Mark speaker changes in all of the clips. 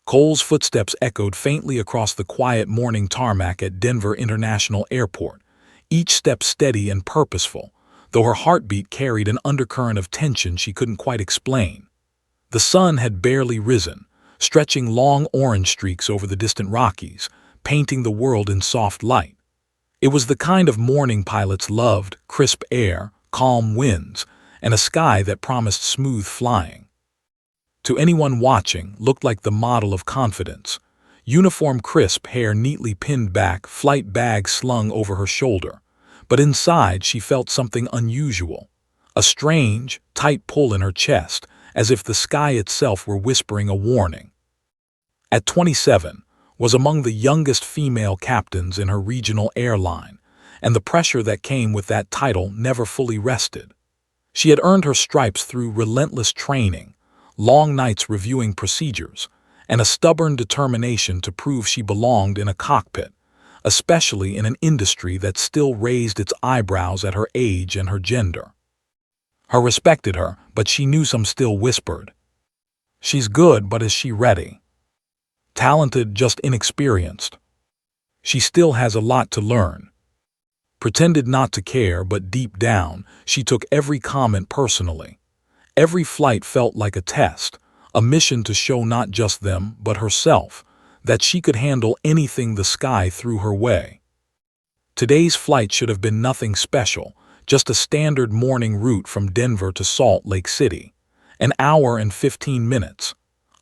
Speaker 1: Cole's footsteps echoed faintly across the quiet morning tarmac at Denver International Airport, each step steady and purposeful, though her heartbeat carried an undercurrent of tension she couldn't quite explain. The sun had barely risen, stretching long orange streaks over the distant Rockies, painting the world in soft light. It was the kind of morning pilots loved: crisp air, calm winds, and a sky that promised smooth flying. To anyone watching, looked like the model of confidence. Uniform crisp, hair neatly pinned back, flight bag slung over her shoulder. But inside she felt something unusual. A strange, tight pull in her chest, as if the sky itself were whispering a warning. At 27, was among the youngest female captains in her regional airline, and the pressure that came with that title never fully rested. She had earned her stripes through relentless training, long nights reviewing procedures, and a stubborn determination to prove she belonged in a cockpit, especially in an industry that still raised its eyebrows at her age and her gender. Her respected her, but she knew some still whispered, "She's good, but is she ready? Talented, just inexperienced. She still has a lot to learn." Pretended not to care, but deep down, she took every comment personally. Every flight felt like a test, a mission to show not just them, but herself, that she could handle anything the sky threw her way. Today's flight should have been nothing special, just a standard morning route from Denver to Salt Lake City. An hour and 15 minutes.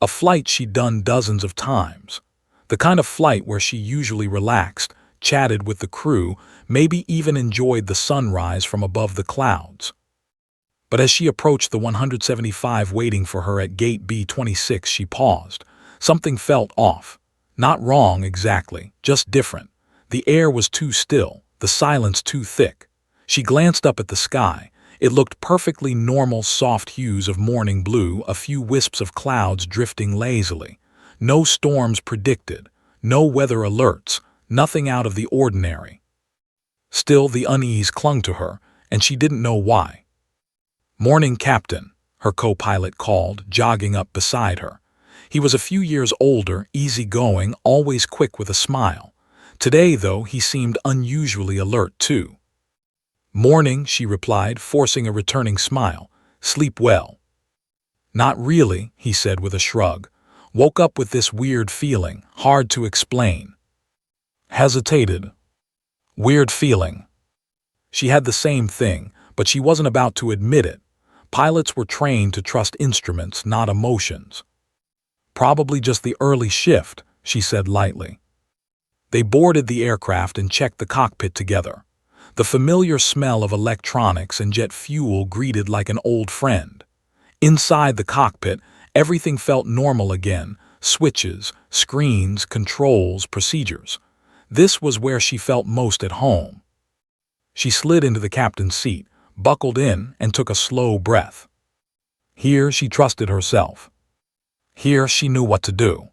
Speaker 1: A flight she'd done dozens of times. The kind of flight where she usually relaxed, chatted with the crew, maybe even enjoyed the sunrise from above the clouds. But as she approached the 175 waiting for her at gate B-26, she paused. Something felt off. Not wrong exactly, just different. The air was too still, the silence too thick. She glanced up at the sky. It looked perfectly normal, soft hues of morning blue, a few wisps of clouds drifting lazily. No storms predicted, no weather alerts, nothing out of the ordinary. Still, the unease clung to her, and she didn't know why. "Morning, Captain," her co-pilot called, jogging up beside her. He was a few years older, easygoing, always quick with a smile. Today, though, he seemed unusually alert, too. "Morning," she replied, forcing a returning smile. "Sleep well?" "Not really," he said with a shrug. "Woke up with this weird feeling, hard to explain." Hesitated. Weird feeling. She had the same thing, but she wasn't about to admit it. Pilots were trained to trust instruments, not emotions. "Probably just the early shift," she said lightly. They boarded the aircraft and checked the cockpit together. The familiar smell of electronics and jet fuel greeted like an old friend. Inside the cockpit, everything felt normal again: switches, screens, controls, procedures. This was where she felt most at home. She slid into the captain's seat, buckled in, and took a slow breath. Here she trusted herself. Here she knew what to do.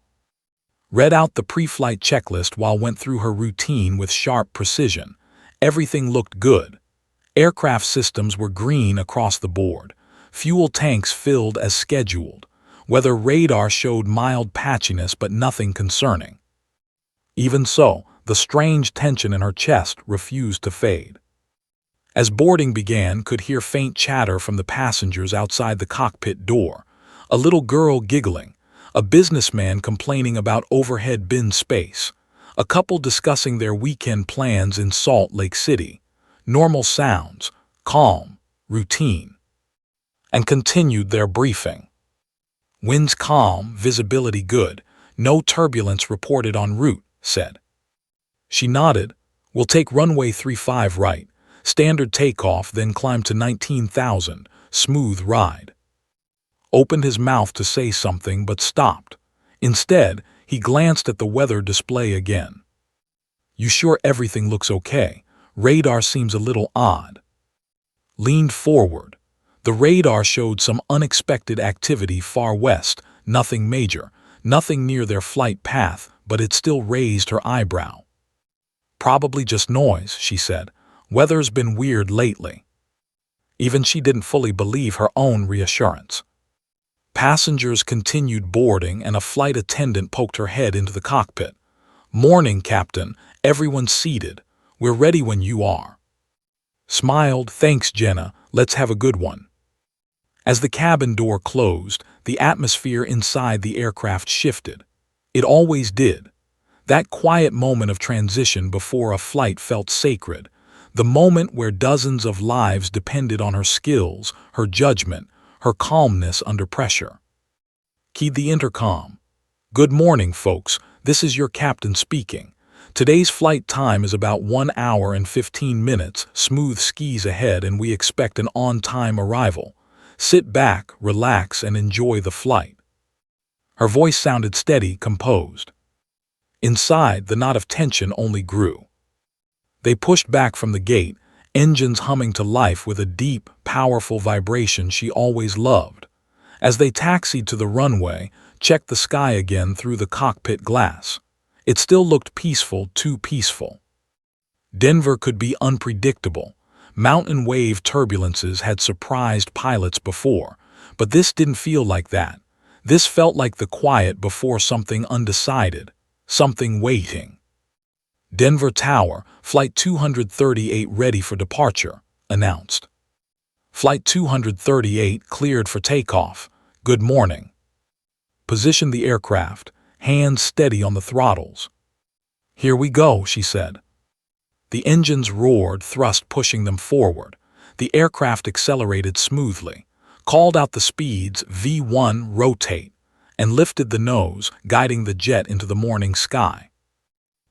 Speaker 1: Read out the pre-flight checklist while went through her routine with sharp precision. Everything looked good. Aircraft systems were green across the board. Fuel tanks filled as scheduled. Weather radar showed mild patchiness, but nothing concerning. Even so, the strange tension in her chest refused to fade. As boarding began, could hear faint chatter from the passengers outside the cockpit door. A little girl giggling, a businessman complaining about overhead bin space, a couple discussing their weekend plans in Salt Lake City. Normal sounds, calm, routine. And continued their briefing. "Winds calm, visibility good, no turbulence reported en route," said. She nodded. "We'll take runway 35 right. Standard takeoff, then climb to 19,000, smooth ride." Opened his mouth to say something, but stopped. Instead, he glanced at the weather display again. "You sure everything looks okay? Radar seems a little odd." Leaned forward. The radar showed some unexpected activity far west, nothing major, nothing near their flight path, but it still raised her eyebrow. "Probably just noise," she said. "Weather's been weird lately." Even she didn't fully believe her own reassurance. Passengers continued boarding and a flight attendant poked her head into the cockpit. "Morning, Captain. Everyone seated. We're ready when you are." Smiled, "Thanks, Jenna. Let's have a good one." As the cabin door closed, the atmosphere inside the aircraft shifted. It always did. That quiet moment of transition before a flight felt sacred, the moment where dozens of lives depended on her skills, her judgment, her calmness under pressure. Keyed the intercom. "Good morning, folks. This is your captain speaking. Today's flight time is about 1 hour and 15 minutes, smooth skis ahead, and we expect an on-time arrival. Sit back, relax, and enjoy the flight." Her voice sounded steady, composed. Inside, the knot of tension only grew. They pushed back from the gate, engines humming to life with a deep, powerful vibration she always loved. As they taxied to the runway, checked the sky again through the cockpit glass. It still looked peaceful, too peaceful. Denver could be unpredictable. Mountain wave turbulences had surprised pilots before, but this didn't feel like that. This felt like the quiet before something undecided, something waiting. "Denver Tower, Flight 238 ready for departure," announced. "Flight 238 cleared for takeoff. Good morning." Positioned the aircraft, hands steady on the throttles. "Here we go," she said. The engines roared, thrust pushing them forward. The aircraft accelerated smoothly, called out the speeds, V1 rotate, and lifted the nose, guiding the jet into the morning sky.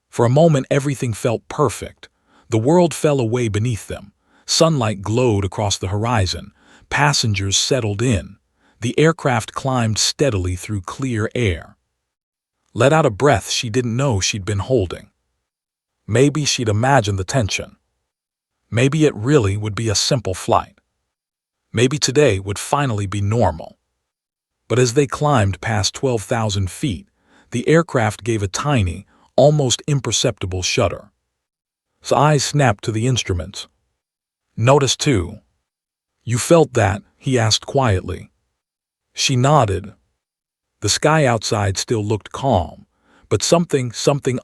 Speaker 1: For a moment everything felt perfect. The world fell away beneath them. Sunlight glowed across the horizon. Passengers settled in. The aircraft climbed steadily through clear air. Let out a breath she didn't know she'd been holding. Maybe she'd imagined the tension. Maybe it really would be a simple flight. Maybe today would finally be normal. But as they climbed past 12,000 feet, the aircraft gave a tiny, almost imperceptible shudder. His eyes snapped to the instruments. "Notice too." "You felt that?" he asked quietly. She nodded. The sky outside still looked calm, but something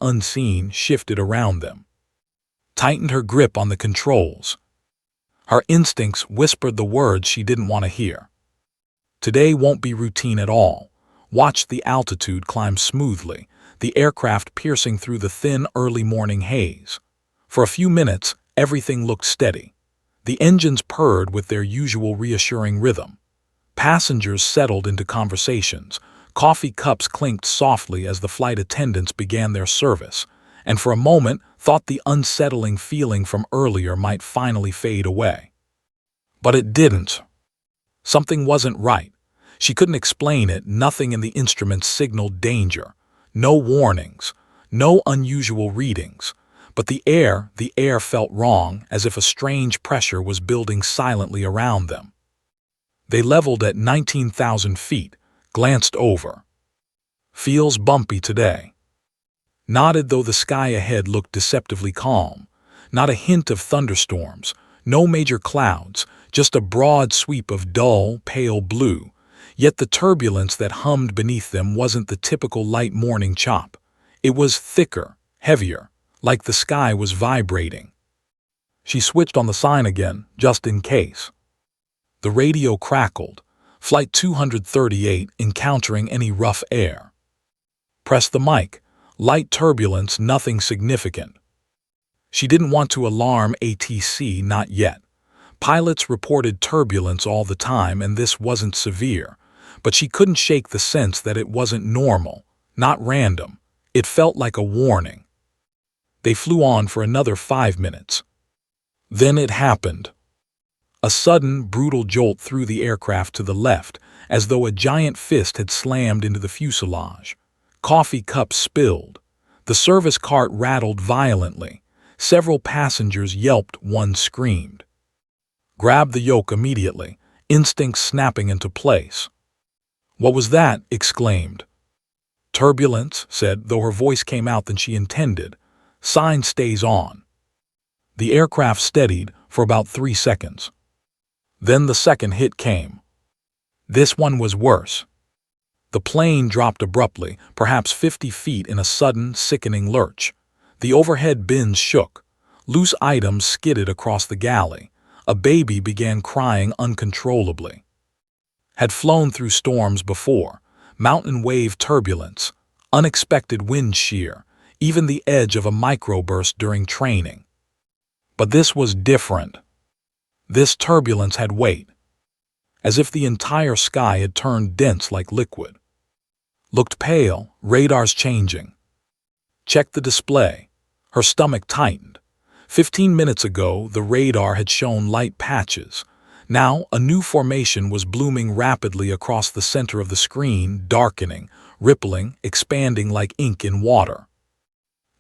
Speaker 1: unseen shifted around them. Tightened her grip on the controls. Her instincts whispered the words she didn't want to hear. Today won't be routine at all. Watch the altitude climb smoothly, the aircraft piercing through the thin early morning haze. For a few minutes, everything looked steady. The engines purred with their usual reassuring rhythm. Passengers settled into conversations. Coffee cups clinked softly as the flight attendants began their service, and for a moment thought the unsettling feeling from earlier might finally fade away. But it didn't. Something wasn't right. She couldn't explain it. Nothing in the instruments signaled danger. No warnings. No unusual readings. But the air felt wrong, as if a strange pressure was building silently around them. They leveled at 19,000 feet, glanced over. "Feels bumpy today." Nodded, though the sky ahead looked deceptively calm. Not a hint of thunderstorms, no major clouds, just a broad sweep of dull, pale blue. Yet the turbulence that hummed beneath them wasn't the typical light morning chop. It was thicker, heavier, like the sky was vibrating. She switched on the sign again, just in case. The radio crackled. "Flight 238 encountering any rough air." Press the mic. "Light turbulence, nothing significant." She didn't want to alarm ATC, not yet. Pilots reported turbulence all the time, and this wasn't severe. But she couldn't shake the sense that it wasn't normal, not random. It felt like a warning. They flew on for another 5 minutes. Then it happened. A sudden, brutal jolt threw the aircraft to the left, as though a giant fist had slammed into the fuselage. Coffee cups spilled. The service cart rattled violently. Several passengers yelped, one screamed. Grabbed the yoke immediately, instincts snapping into place. "What was that?" exclaimed. "Turbulence," said, though her voice came out than she intended. "Sign stays on." The aircraft steadied for about 3 seconds. Then the second hit came. This one was worse. The plane dropped abruptly, perhaps 50 feet in a sudden, sickening lurch. The overhead bins shook. Loose items skidded across the galley. A baby began crying uncontrollably. Had flown through storms before. Mountain wave turbulence, unexpected wind shear, even the edge of a microburst during training. But this was different. This turbulence had weight, as if the entire sky had turned dense like liquid. Looked pale, radars changing. Checked the display. Her stomach tightened. 15 minutes ago, the radar had shown light patches. Now, a new formation was blooming rapidly across the center of the screen, darkening, rippling, expanding like ink in water.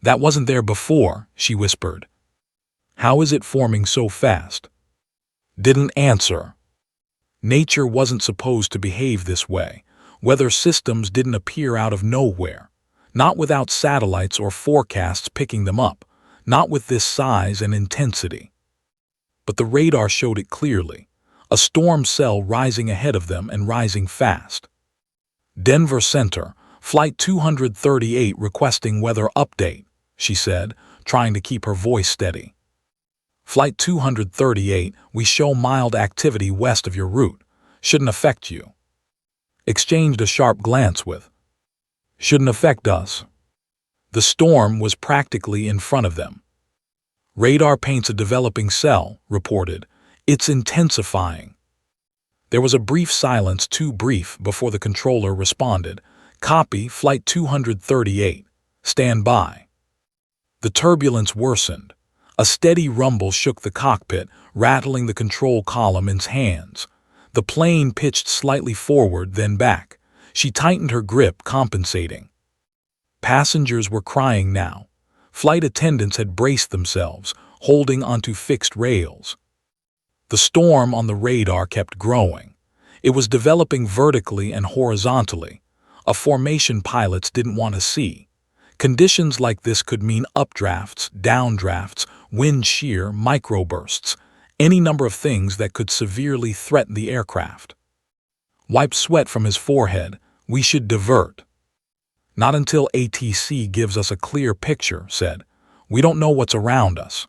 Speaker 1: That wasn't there before, she whispered. How is it forming so fast? Didn't answer. Nature wasn't supposed to behave this way. Weather systems didn't appear out of nowhere. Not without satellites or forecasts picking them up. Not with this size and intensity. But the radar showed it clearly. A storm cell rising ahead of them and rising fast. Denver Center, Flight 238 requesting weather update, she said, trying to keep her voice steady. Flight 238, we show mild activity west of your route. Shouldn't affect you. Exchanged a sharp glance with. Shouldn't affect us. The storm was practically in front of them. Radar paints a developing cell, reported. It's intensifying. There was a brief silence, too brief, before the controller responded. Copy, Flight 238. Stand by. The turbulence worsened. A steady rumble shook the cockpit, rattling the control column in hands. The plane pitched slightly forward, then back. She tightened her grip, compensating. Passengers were crying now. Flight attendants had braced themselves, holding onto fixed rails. The storm on the radar kept growing. It was developing vertically and horizontally, a formation pilots didn't want to see. Conditions like this could mean updrafts, downdrafts, wind shear, microbursts, any number of things that could severely threaten the aircraft. Wiped sweat from his forehead. We should divert. Not until ATC gives us a clear picture, said. We don't know what's around us.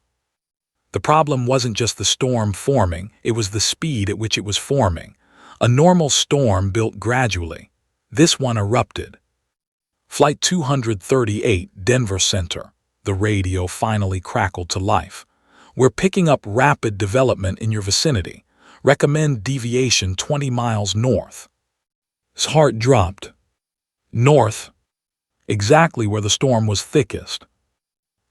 Speaker 1: The problem wasn't just the storm forming, it was the speed at which it was forming. A normal storm built gradually. This one erupted. Flight 238, Denver Center. The radio finally crackled to life. We're picking up rapid development in your vicinity. Recommend deviation 20 miles north. His heart dropped. North? Exactly where the storm was thickest.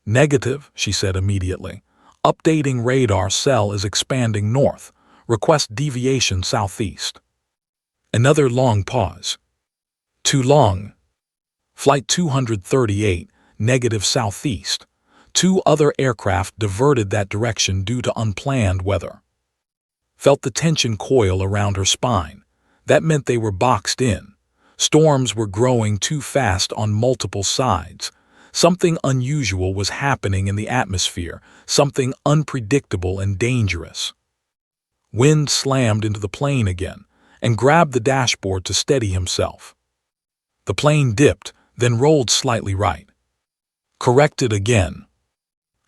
Speaker 1: Negative, she said immediately. Updating radar cell is expanding north. Request deviation southeast. Another long pause. Too long. Flight 238, negative southeast. 2 other aircraft diverted that direction due to unplanned weather. Felt the tension coil around her spine. That meant they were boxed in. Storms were growing too fast on multiple sides. Something unusual was happening in the atmosphere, something unpredictable and dangerous. Wind slammed into the plane again and grabbed the dashboard to steady himself. The plane dipped, then rolled slightly right. Corrected again.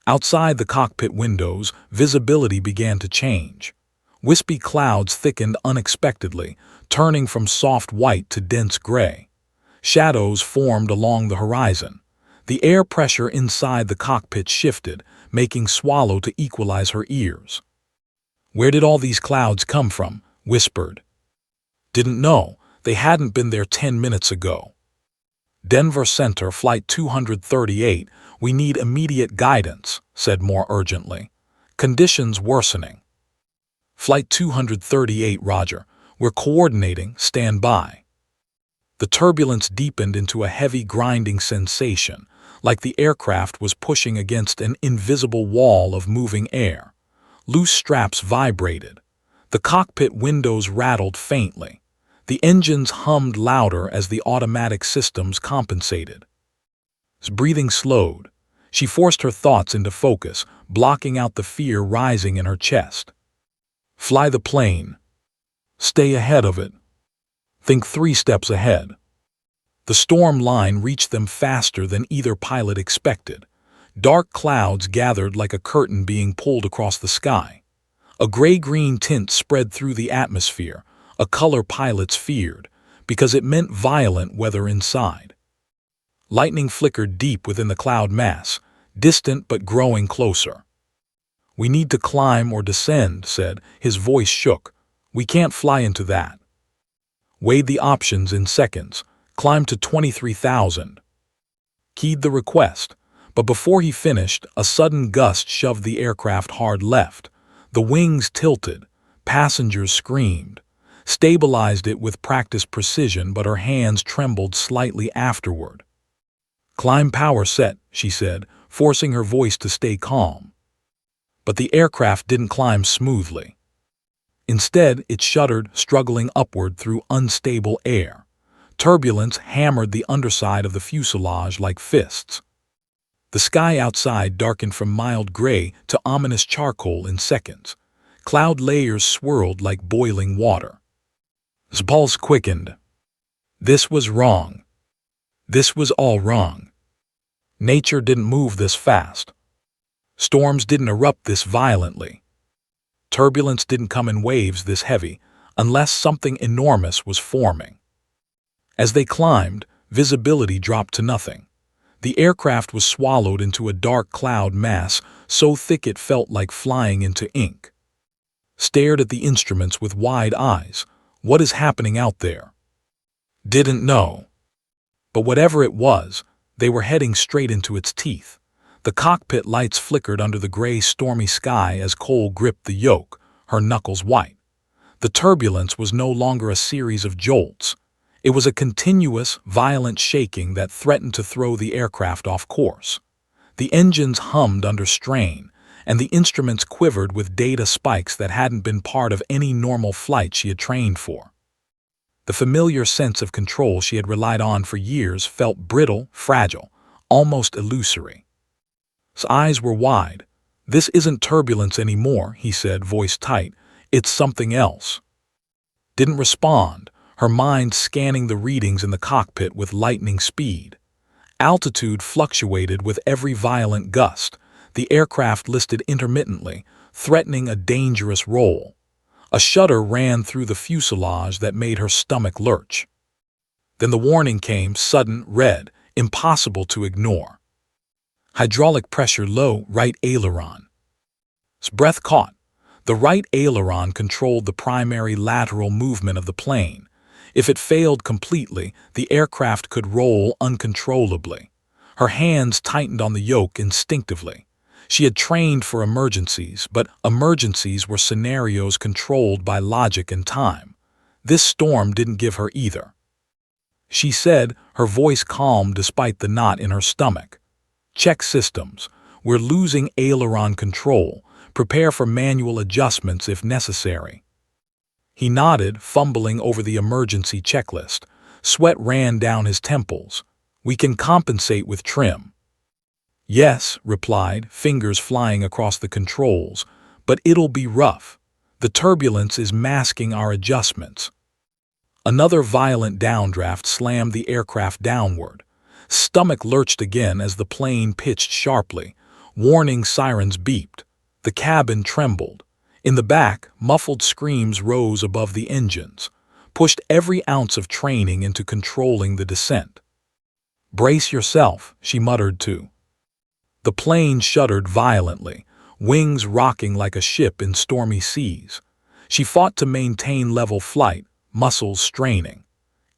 Speaker 1: Outside the cockpit windows, visibility began to change. Wispy clouds thickened unexpectedly, turning from soft white to dense gray. Shadows formed along the horizon. The air pressure inside the cockpit shifted, making Swallow to equalize her ears. Where did all these clouds come from? Whispered. Didn't know. They hadn't been there 10 minutes ago. Denver Center, Flight 238, we need immediate guidance, said more urgently. Conditions worsening. Flight 238, Roger. We're coordinating, stand by. The turbulence deepened into a heavy grinding sensation, like the aircraft was pushing against an invisible wall of moving air. Loose straps vibrated. The cockpit windows rattled faintly. The engines hummed louder as the automatic systems compensated. His breathing slowed. She forced her thoughts into focus, blocking out the fear rising in her chest. Fly the plane. Stay ahead of it. Think 3 steps ahead. The storm line reached them faster than either pilot expected. Dark clouds gathered like a curtain being pulled across the sky. A gray-green tint spread through the atmosphere, a color pilots feared, because it meant violent weather inside. Lightning flickered deep within the cloud mass, distant but growing closer. "We need to climb or descend," said. His voice shook. "We can't fly into that." Weighed the options in seconds. Climb to 23,000. Keyed the request, but before he finished, a sudden gust shoved the aircraft hard left. The wings tilted. Passengers screamed. Stabilized it with practiced precision, but her hands trembled slightly afterward. "Climb power set," she said, forcing her voice to stay calm. But the aircraft didn't climb smoothly. Instead, it shuddered, struggling upward through unstable air. Turbulence hammered the underside of the fuselage like fists. The sky outside darkened from mild gray to ominous charcoal in seconds. Cloud layers swirled like boiling water. His pulse quickened. This was wrong. This was all wrong. Nature didn't move this fast. Storms didn't erupt this violently. Turbulence didn't come in waves this heavy, unless something enormous was forming. As they climbed, visibility dropped to nothing. The aircraft was swallowed into a dark cloud mass so thick it felt like flying into ink. Stared at the instruments with wide eyes. What is happening out there? Didn't know. But whatever it was, they were heading straight into its teeth. The cockpit lights flickered under the gray, stormy sky as Cole gripped the yoke, her knuckles white. The turbulence was no longer a series of jolts. It was a continuous, violent shaking that threatened to throw the aircraft off course. The engines hummed under strain, and the instruments quivered with data spikes that hadn't been part of any normal flight she had trained for. The familiar sense of control she had relied on for years felt brittle, fragile, almost illusory. His eyes were wide. "This isn't turbulence anymore," he said, voice tight. "It's something else." Didn't respond, her mind scanning the readings in the cockpit with lightning speed. Altitude fluctuated with every violent gust. The aircraft listed intermittently, threatening a dangerous roll. A shudder ran through the fuselage that made her stomach lurch. Then the warning came, sudden, red, impossible to ignore. Hydraulic pressure low, right aileron. His breath caught. The right aileron controlled the primary lateral movement of the plane. If it failed completely, the aircraft could roll uncontrollably. Her hands tightened on the yoke instinctively. She had trained for emergencies, but emergencies were scenarios controlled by logic and time. This storm didn't give her either. She said, her voice calm despite the knot in her stomach. "Check systems. We're losing aileron control. Prepare for manual adjustments if necessary." He nodded, fumbling over the emergency checklist. Sweat ran down his temples. "We can compensate with trim." "Yes," replied, fingers flying across the controls, "but it'll be rough. The turbulence is masking our adjustments." Another violent downdraft slammed the aircraft downward. Stomach lurched again as the plane pitched sharply. Warning sirens beeped. The cabin trembled. In the back, muffled screams rose above the engines, pushed every ounce of training into controlling the descent. "Brace yourself," she muttered too. The plane shuddered violently, wings rocking like a ship in stormy seas. She fought to maintain level flight, muscles straining.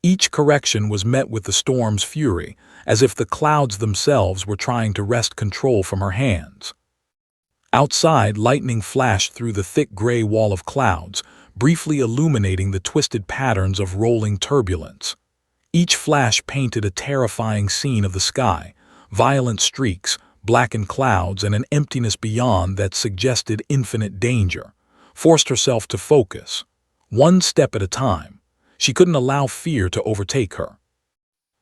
Speaker 1: Each correction was met with the storm's fury, as if the clouds themselves were trying to wrest control from her hands. Outside, lightning flashed through the thick gray wall of clouds, briefly illuminating the twisted patterns of rolling turbulence. Each flash painted a terrifying scene of the sky, violent streaks, blackened clouds, and an emptiness beyond that suggested infinite danger. Forced herself to focus. One step at a time. She couldn't allow fear to overtake her.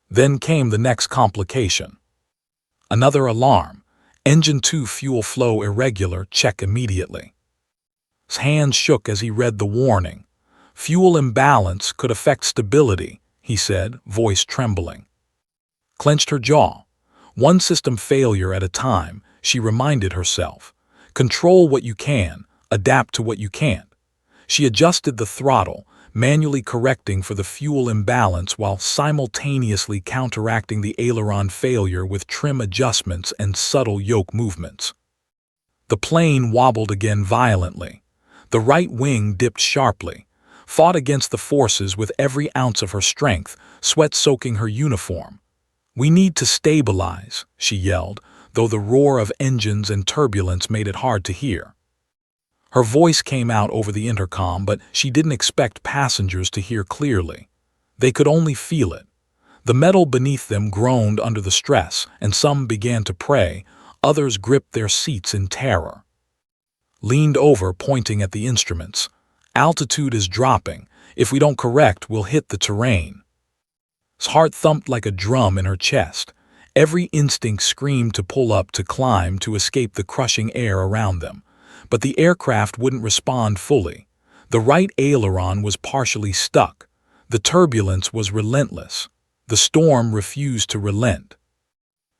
Speaker 1: Then came the next complication. Another alarm. Engine 2 fuel flow irregular, check immediately. His hands shook as he read the warning. "Fuel imbalance could affect stability," he said, voice trembling. clenched her jaw. One system failure at a time, she reminded herself. Control what you can, adapt to what you can't. She adjusted the throttle, manually correcting for the fuel imbalance while simultaneously counteracting the aileron failure with trim adjustments and subtle yoke movements. The plane wobbled again violently. The right wing dipped sharply, fought against the forces with every ounce of her strength, sweat soaking her uniform. "We need to stabilize," she yelled, though the roar of engines and turbulence made it hard to hear. Her voice came out over the intercom, but she didn't expect passengers to hear clearly. They could only feel it. The metal beneath them groaned under the stress, and some began to pray, others gripped their seats in terror. Leaned over, pointing at the instruments. "Altitude is dropping. If we don't correct, we'll hit the terrain." His heart thumped like a drum in her chest. Every instinct screamed to pull up, to climb, to escape the crushing air around them. But the aircraft wouldn't respond fully. The right aileron was partially stuck. The turbulence was relentless. The storm refused to relent.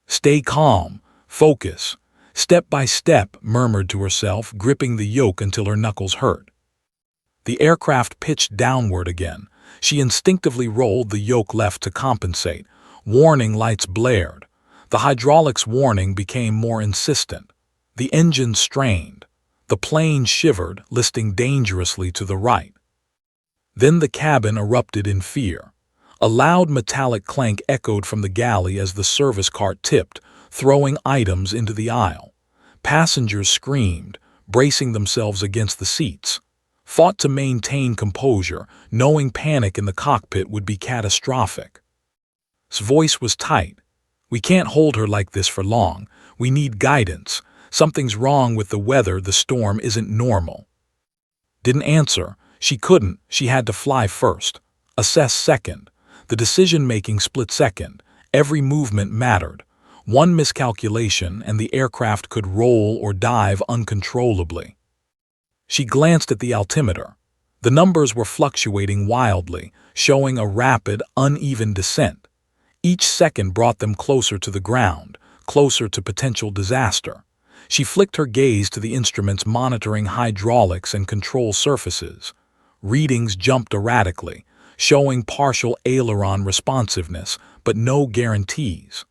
Speaker 1: "Stay calm. Focus. Step by step," murmured to herself, gripping the yoke until her knuckles hurt. The aircraft pitched downward again. She instinctively rolled the yoke left to compensate. Warning lights blared. The hydraulics warning became more insistent. The engine strained. The plane shivered, listing dangerously to the right. Then the cabin erupted in fear. A loud metallic clank echoed from the galley as the service cart tipped, throwing items into the aisle. Passengers screamed, bracing themselves against the seats. Fought to maintain composure, knowing panic in the cockpit would be catastrophic. His voice was tight. "We can't hold her like this for long. We need guidance. Something's wrong with the weather. The storm isn't normal." Didn't answer. She couldn't. She had to fly first. Assess second. The decision-making split second. Every movement mattered. One miscalculation and the aircraft could roll or dive uncontrollably. She glanced at the altimeter. The numbers were fluctuating wildly, showing a rapid, uneven descent. Each second brought them closer to the ground, closer to potential disaster. She flicked her gaze to the instruments monitoring hydraulics and control surfaces. Readings jumped erratically, showing partial aileron responsiveness, but no guarantees.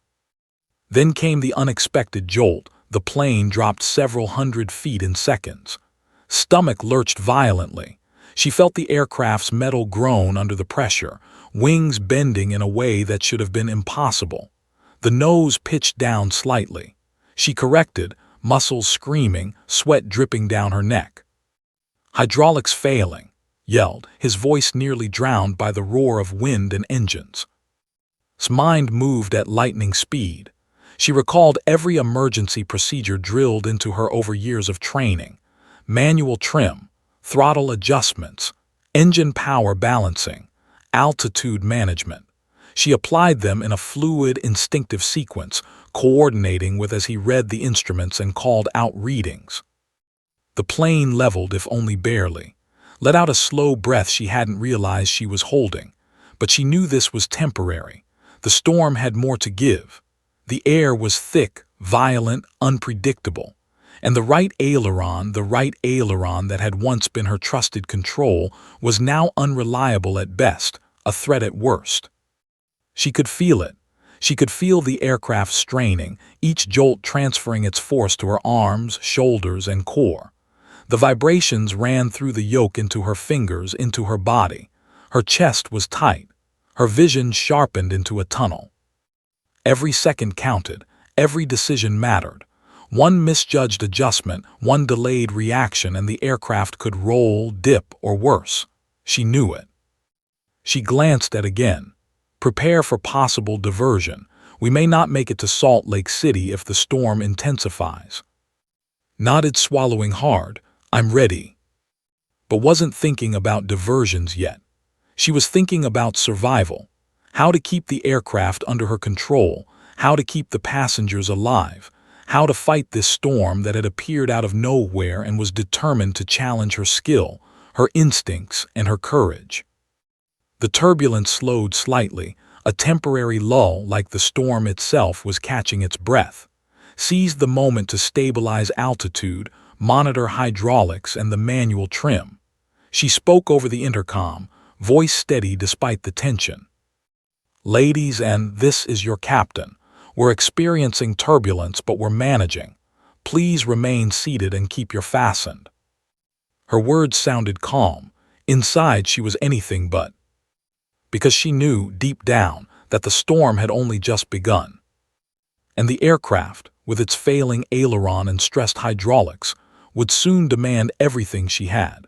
Speaker 1: Then came the unexpected jolt. The plane dropped several hundred feet in seconds. Stomach lurched violently. She felt the aircraft's metal groan under the pressure, wings bending in a way that should have been impossible. The nose pitched down slightly. She corrected, muscles screaming, sweat dripping down her neck. "Hydraulics failing," yelled, his voice nearly drowned by the roar of wind and engines. His mind moved at lightning speed. She recalled every emergency procedure drilled into her over years of training. Manual trim, throttle adjustments, engine power balancing, altitude management. She applied them in a fluid, instinctive sequence, coordinating with as he read the instruments and called out readings. The plane leveled, if only barely. Let out a slow breath she hadn't realized she was holding. But she knew this was temporary. The storm had more to give. The air was thick, violent, unpredictable. And the right aileron that had once been her trusted control, was now unreliable at best, a threat at worst. She could feel it. She could feel the aircraft straining, each jolt transferring its force to her arms, shoulders, and core. The vibrations ran through the yoke into her fingers, into her body. Her chest was tight. Her vision sharpened into a tunnel. Every second counted. Every decision mattered. One misjudged adjustment, one delayed reaction, and the aircraft could roll, dip, or worse. She knew it. She glanced at again. "Prepare for possible diversion. We may not make it to Salt Lake City if the storm intensifies." Nodded, swallowing hard. "I'm ready." But wasn't thinking about diversions yet. She was thinking about survival. How to keep the aircraft under her control, how to keep the passengers alive, how to fight this storm that had appeared out of nowhere and was determined to challenge her skill, her instincts, and her courage. The turbulence slowed slightly, A temporary lull, like the storm itself was catching its breath. Seized the moment to stabilize altitude, monitor hydraulics and the manual trim. She spoke over the intercom, voice steady despite the tension. "Ladies, and this is your captain. We're experiencing turbulence, but we're managing. Please remain seated and keep your fastened." Her words sounded calm. Inside she was anything but. Because she knew, deep down, that the storm had only just begun. And the aircraft, with its failing aileron and stressed hydraulics, would soon demand everything she had.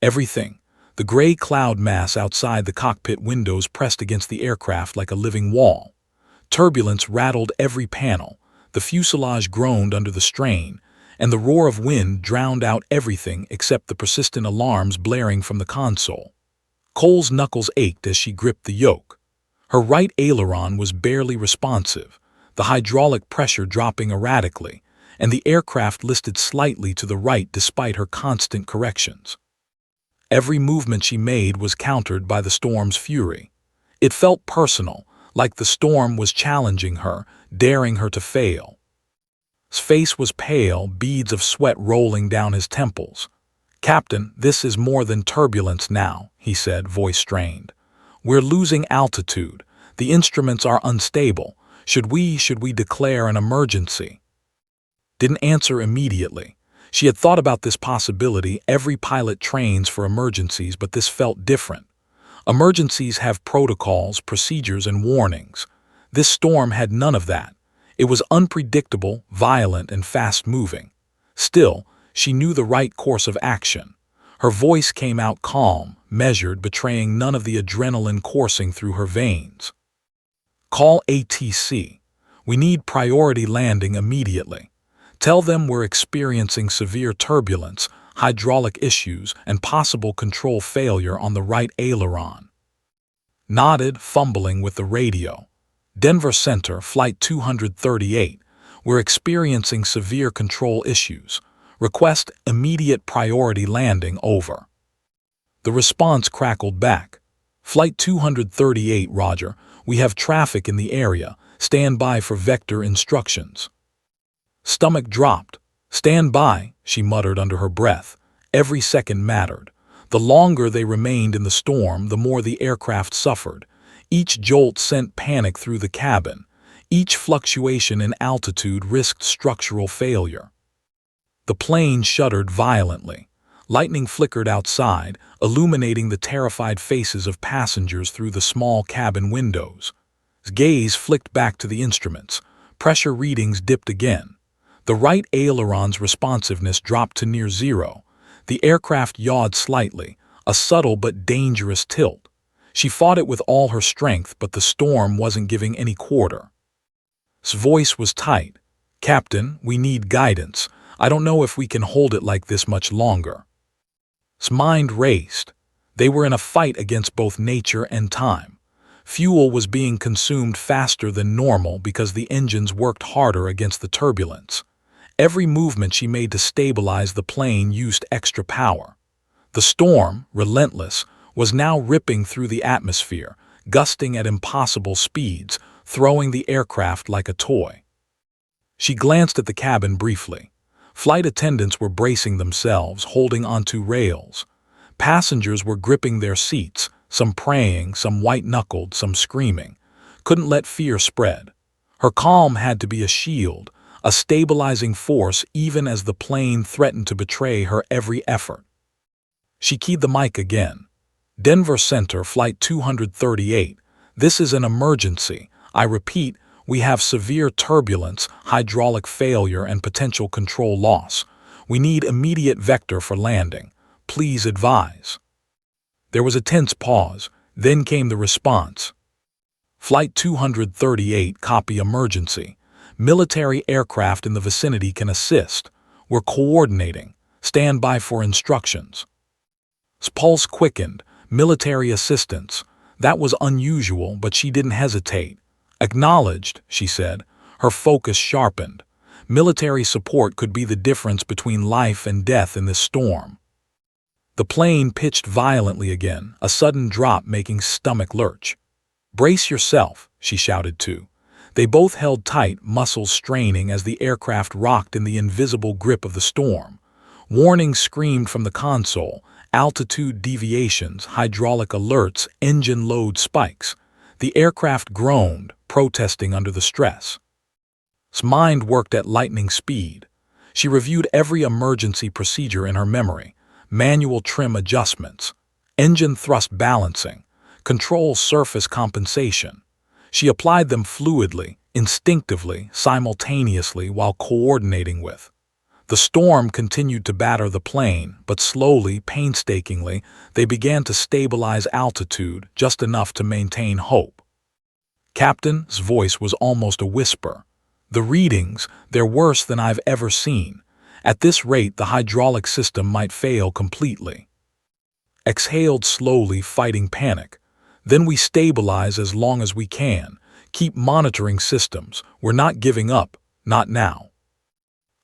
Speaker 1: Everything. The gray cloud mass outside the cockpit windows pressed against the aircraft like a living wall. Turbulence rattled every panel, the fuselage groaned under the strain, and the roar of wind drowned out everything except the persistent alarms blaring from the console. Cole's knuckles ached as she gripped the yoke. Her right aileron was barely responsive, the hydraulic pressure dropping erratically, and the aircraft listed slightly to the right despite her constant corrections. Every movement she made was countered by the storm's fury. It felt personal, like the storm was challenging her, daring her to fail. His face was pale, beads of sweat rolling down his temples. "Captain, this is more than turbulence now," he said, voice strained. "We're losing altitude. The instruments are unstable. Should we declare an emergency?" Didn't answer immediately. She had thought about this possibility. Every pilot trains for emergencies, but this felt different. Emergencies have protocols, procedures, and warnings. This storm had none of that. It was unpredictable, violent, and fast-moving. Still, she knew the right course of action. Her voice came out calm, measured, betraying none of the adrenaline coursing through her veins. "Call ATC. We need priority landing immediately. Tell them we're experiencing severe turbulence, hydraulic issues, and possible control failure on the right aileron." Nodded, fumbling with the radio. "Denver Center, Flight 238. We're experiencing severe control issues. Request immediate priority landing, over." The response crackled back. "Flight 238, roger. We have traffic in the area. Stand by for vector instructions." Stomach dropped. "Stand by," she muttered under her breath. Every second mattered. The longer they remained in the storm, the more the aircraft suffered. Each jolt sent panic through the cabin. Each fluctuation in altitude risked structural failure. The plane shuddered violently. Lightning flickered outside, illuminating the terrified faces of passengers through the small cabin windows. His gaze flicked back to the instruments. Pressure readings dipped again. The right aileron's responsiveness dropped to near zero. The aircraft yawed slightly, a subtle but dangerous tilt. She fought it with all her strength, but the storm wasn't giving any quarter. His voice was tight. "Captain, we need guidance. I don't know if we can hold it like this much longer." His mind raced. They were in a fight against both nature and time. Fuel was being consumed faster than normal because the engines worked harder against the turbulence. Every movement she made to stabilize the plane used extra power. The storm, relentless, was now ripping through the atmosphere, gusting at impossible speeds, throwing the aircraft like a toy. She glanced at the cabin briefly. Flight attendants were bracing themselves, holding onto rails. Passengers were gripping their seats, some praying, some white-knuckled, some screaming. Couldn't let fear spread. Her calm had to be a shield, a stabilizing force even as the plane threatened to betray her every effort. She keyed the mic again. "Denver Center, Flight 238. This is an emergency. I repeat, we have severe turbulence, hydraulic failure, and potential control loss. We need immediate vector for landing. Please advise." There was a tense pause, then came the response. "Flight 238, copy emergency. Military aircraft in the vicinity can assist. We're coordinating. Stand by for instructions." His pulse quickened. Military assistance. That was unusual, but she didn't hesitate. "Acknowledged," she said. Her focus sharpened. Military support could be the difference between life and death in this storm. The plane pitched violently again, a sudden drop making stomach lurch. "Brace yourself," she shouted too. They both held tight, muscles straining as the aircraft rocked in the invisible grip of the storm. Warnings screamed from the console, altitude deviations, hydraulic alerts, engine load spikes. The aircraft groaned, protesting under the stress. His mind worked at lightning speed. She reviewed every emergency procedure in her memory: manual trim adjustments, engine thrust balancing, control surface compensation. She applied them fluidly, instinctively, simultaneously while coordinating with. The storm continued to batter the plane, but slowly, painstakingly, they began to stabilize altitude just enough to maintain hope. Captain's voice was almost a whisper. "The readings, they're worse than I've ever seen. At this rate, the hydraulic system might fail completely." Exhaled slowly, fighting panic. "Then we stabilize as long as we can. Keep monitoring systems. We're not giving up, not now."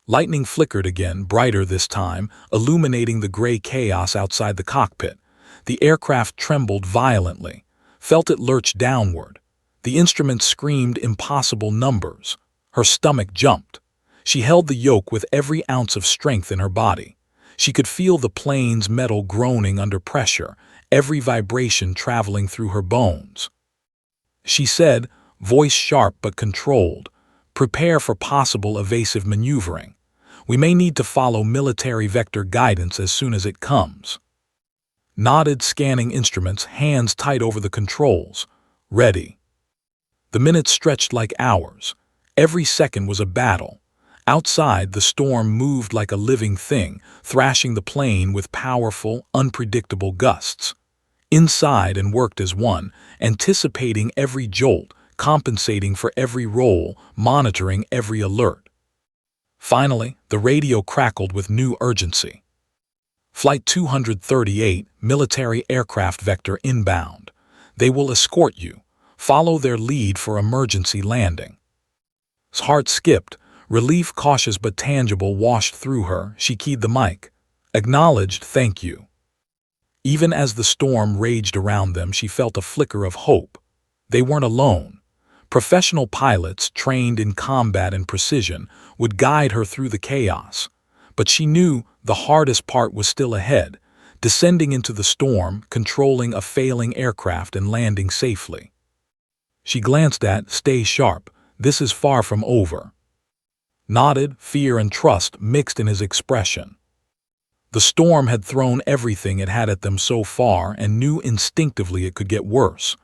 Speaker 1: Lightning flickered again, brighter this time, illuminating the gray chaos outside the cockpit. The aircraft trembled violently. Felt it lurch downward. The instruments screamed impossible numbers. Her stomach jumped. She held the yoke with every ounce of strength in her body. She could feel the plane's metal groaning under pressure, every vibration traveling through her bones. She said, voice sharp but controlled, "Prepare for possible evasive maneuvering. We may need to follow military vector guidance as soon as it comes." Nodded, scanning instruments, hands tight over the controls. Ready. The minutes stretched like hours. Every second was a battle. Outside, the storm moved like a living thing, thrashing the plane with powerful, unpredictable gusts. Inside, and worked as one, anticipating every jolt, compensating for every roll, monitoring every alert. Finally, the radio crackled with new urgency. "Flight 238, military aircraft vector inbound. They will escort you. Follow their lead for emergency landing." His heart skipped. Relief, cautious but tangible, washed through her. She keyed the mic. "Acknowledged, thank you." Even as the storm raged around them, she felt a flicker of hope. They weren't alone. Professional pilots, trained in combat and precision, would guide her through the chaos. But she knew the hardest part was still ahead, descending into the storm, controlling a failing aircraft and landing safely. She glanced at, "Stay sharp. This is far from over." Nodded, fear and trust mixed in his expression. The storm had thrown everything it had at them so far and knew instinctively it could get worse.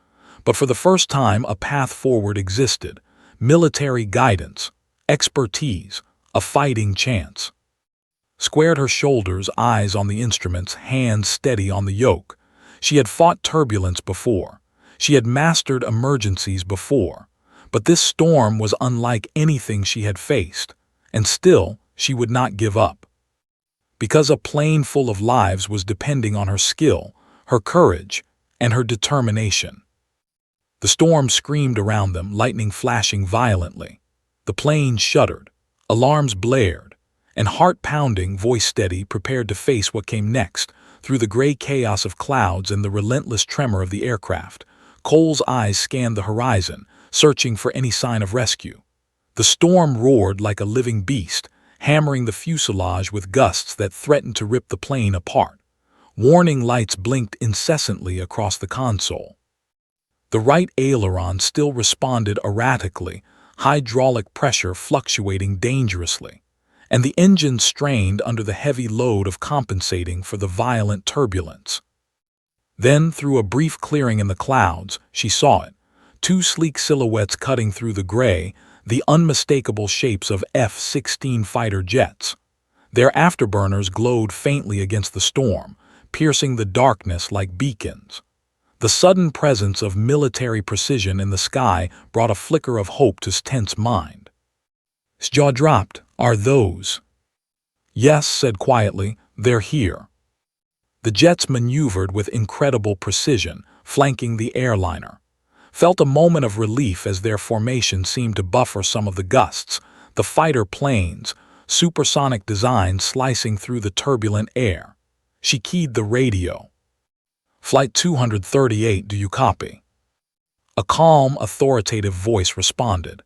Speaker 1: But for the first time, a path forward existed: military guidance, expertise, a fighting chance. Squared her shoulders, eyes on the instruments, hands steady on the yoke. She had fought turbulence before. She had mastered emergencies before. But this storm was unlike anything she had faced, and still she would not give up. Because a plane full of lives was depending on her skill, her courage, and her determination. The storm screamed around them, lightning flashing violently. The plane shuddered, alarms blared, and heart-pounding, voice steady, prepared to face what came next. Through the gray chaos of clouds and the relentless tremor of the aircraft, Cole's eyes scanned the horizon, searching for any sign of rescue. The storm roared like a living beast, hammering the fuselage with gusts that threatened to rip the plane apart. Warning lights blinked incessantly across the console. The right aileron still responded erratically, hydraulic pressure fluctuating dangerously, and the engine strained under the heavy load of compensating for the violent turbulence. Then, through a brief clearing in the clouds, she saw it. Two sleek silhouettes cutting through the gray, the unmistakable shapes of F-16 fighter jets. Their afterburners glowed faintly against the storm, piercing the darkness like beacons. The sudden presence of military precision in the sky brought a flicker of hope to his tense mind. His jaw dropped. "Are those?" "Yes," said quietly, "they're here." The jets maneuvered with incredible precision, flanking the airliner. Felt a moment of relief as their formation seemed to buffer some of the gusts. The fighter planes, supersonic design slicing through the turbulent air. She keyed the radio. "Flight 238, do you copy?" A calm, authoritative voice responded.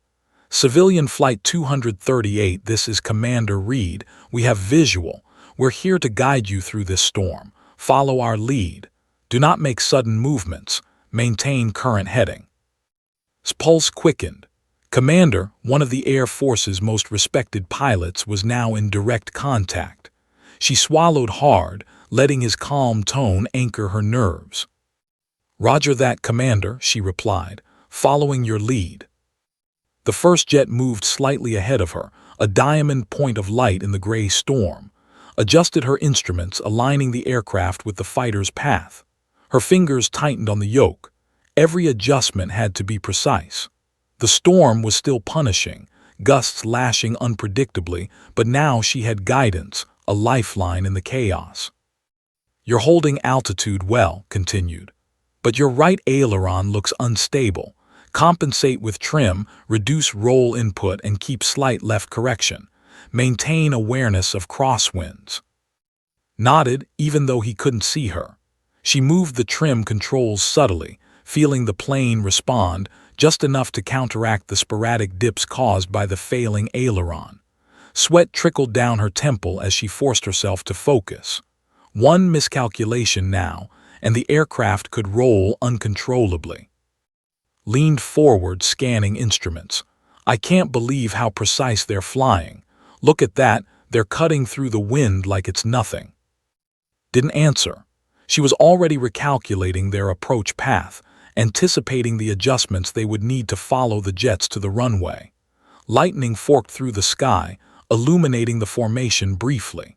Speaker 1: Civilian Flight 238, this is Commander Reed. We have visual. We're here to guide you through this storm. Follow our lead. Do not make sudden movements. Maintain current heading. His pulse quickened. Commander, one of the Air Force's most respected pilots, was now in direct contact. She swallowed hard, letting his calm tone anchor her nerves. Roger that, Commander, she replied, following your lead. The first jet moved slightly ahead of her, a diamond point of light in the gray storm, adjusted her instruments, aligning the aircraft with the fighter's path. Her fingers tightened on the yoke. Every adjustment had to be precise. The storm was still punishing, gusts lashing unpredictably, but now she had guidance, a lifeline in the chaos. You're holding altitude well, continued. But your right aileron looks unstable. Compensate with trim, reduce roll input, and keep slight left correction. Maintain awareness of crosswinds. Nodded, even though he couldn't see her. She moved the trim controls subtly, feeling the plane respond, just enough to counteract the sporadic dips caused by the failing aileron. Sweat trickled down her temple as she forced herself to focus. One miscalculation now, and the aircraft could roll uncontrollably. Leaned forward, scanning instruments. I can't believe how precise they're flying. Look at that, they're cutting through the wind like it's nothing. Didn't answer. She was already recalculating their approach path, anticipating the adjustments they would need to follow the jets to the runway. Lightning forked through the sky, illuminating the formation briefly.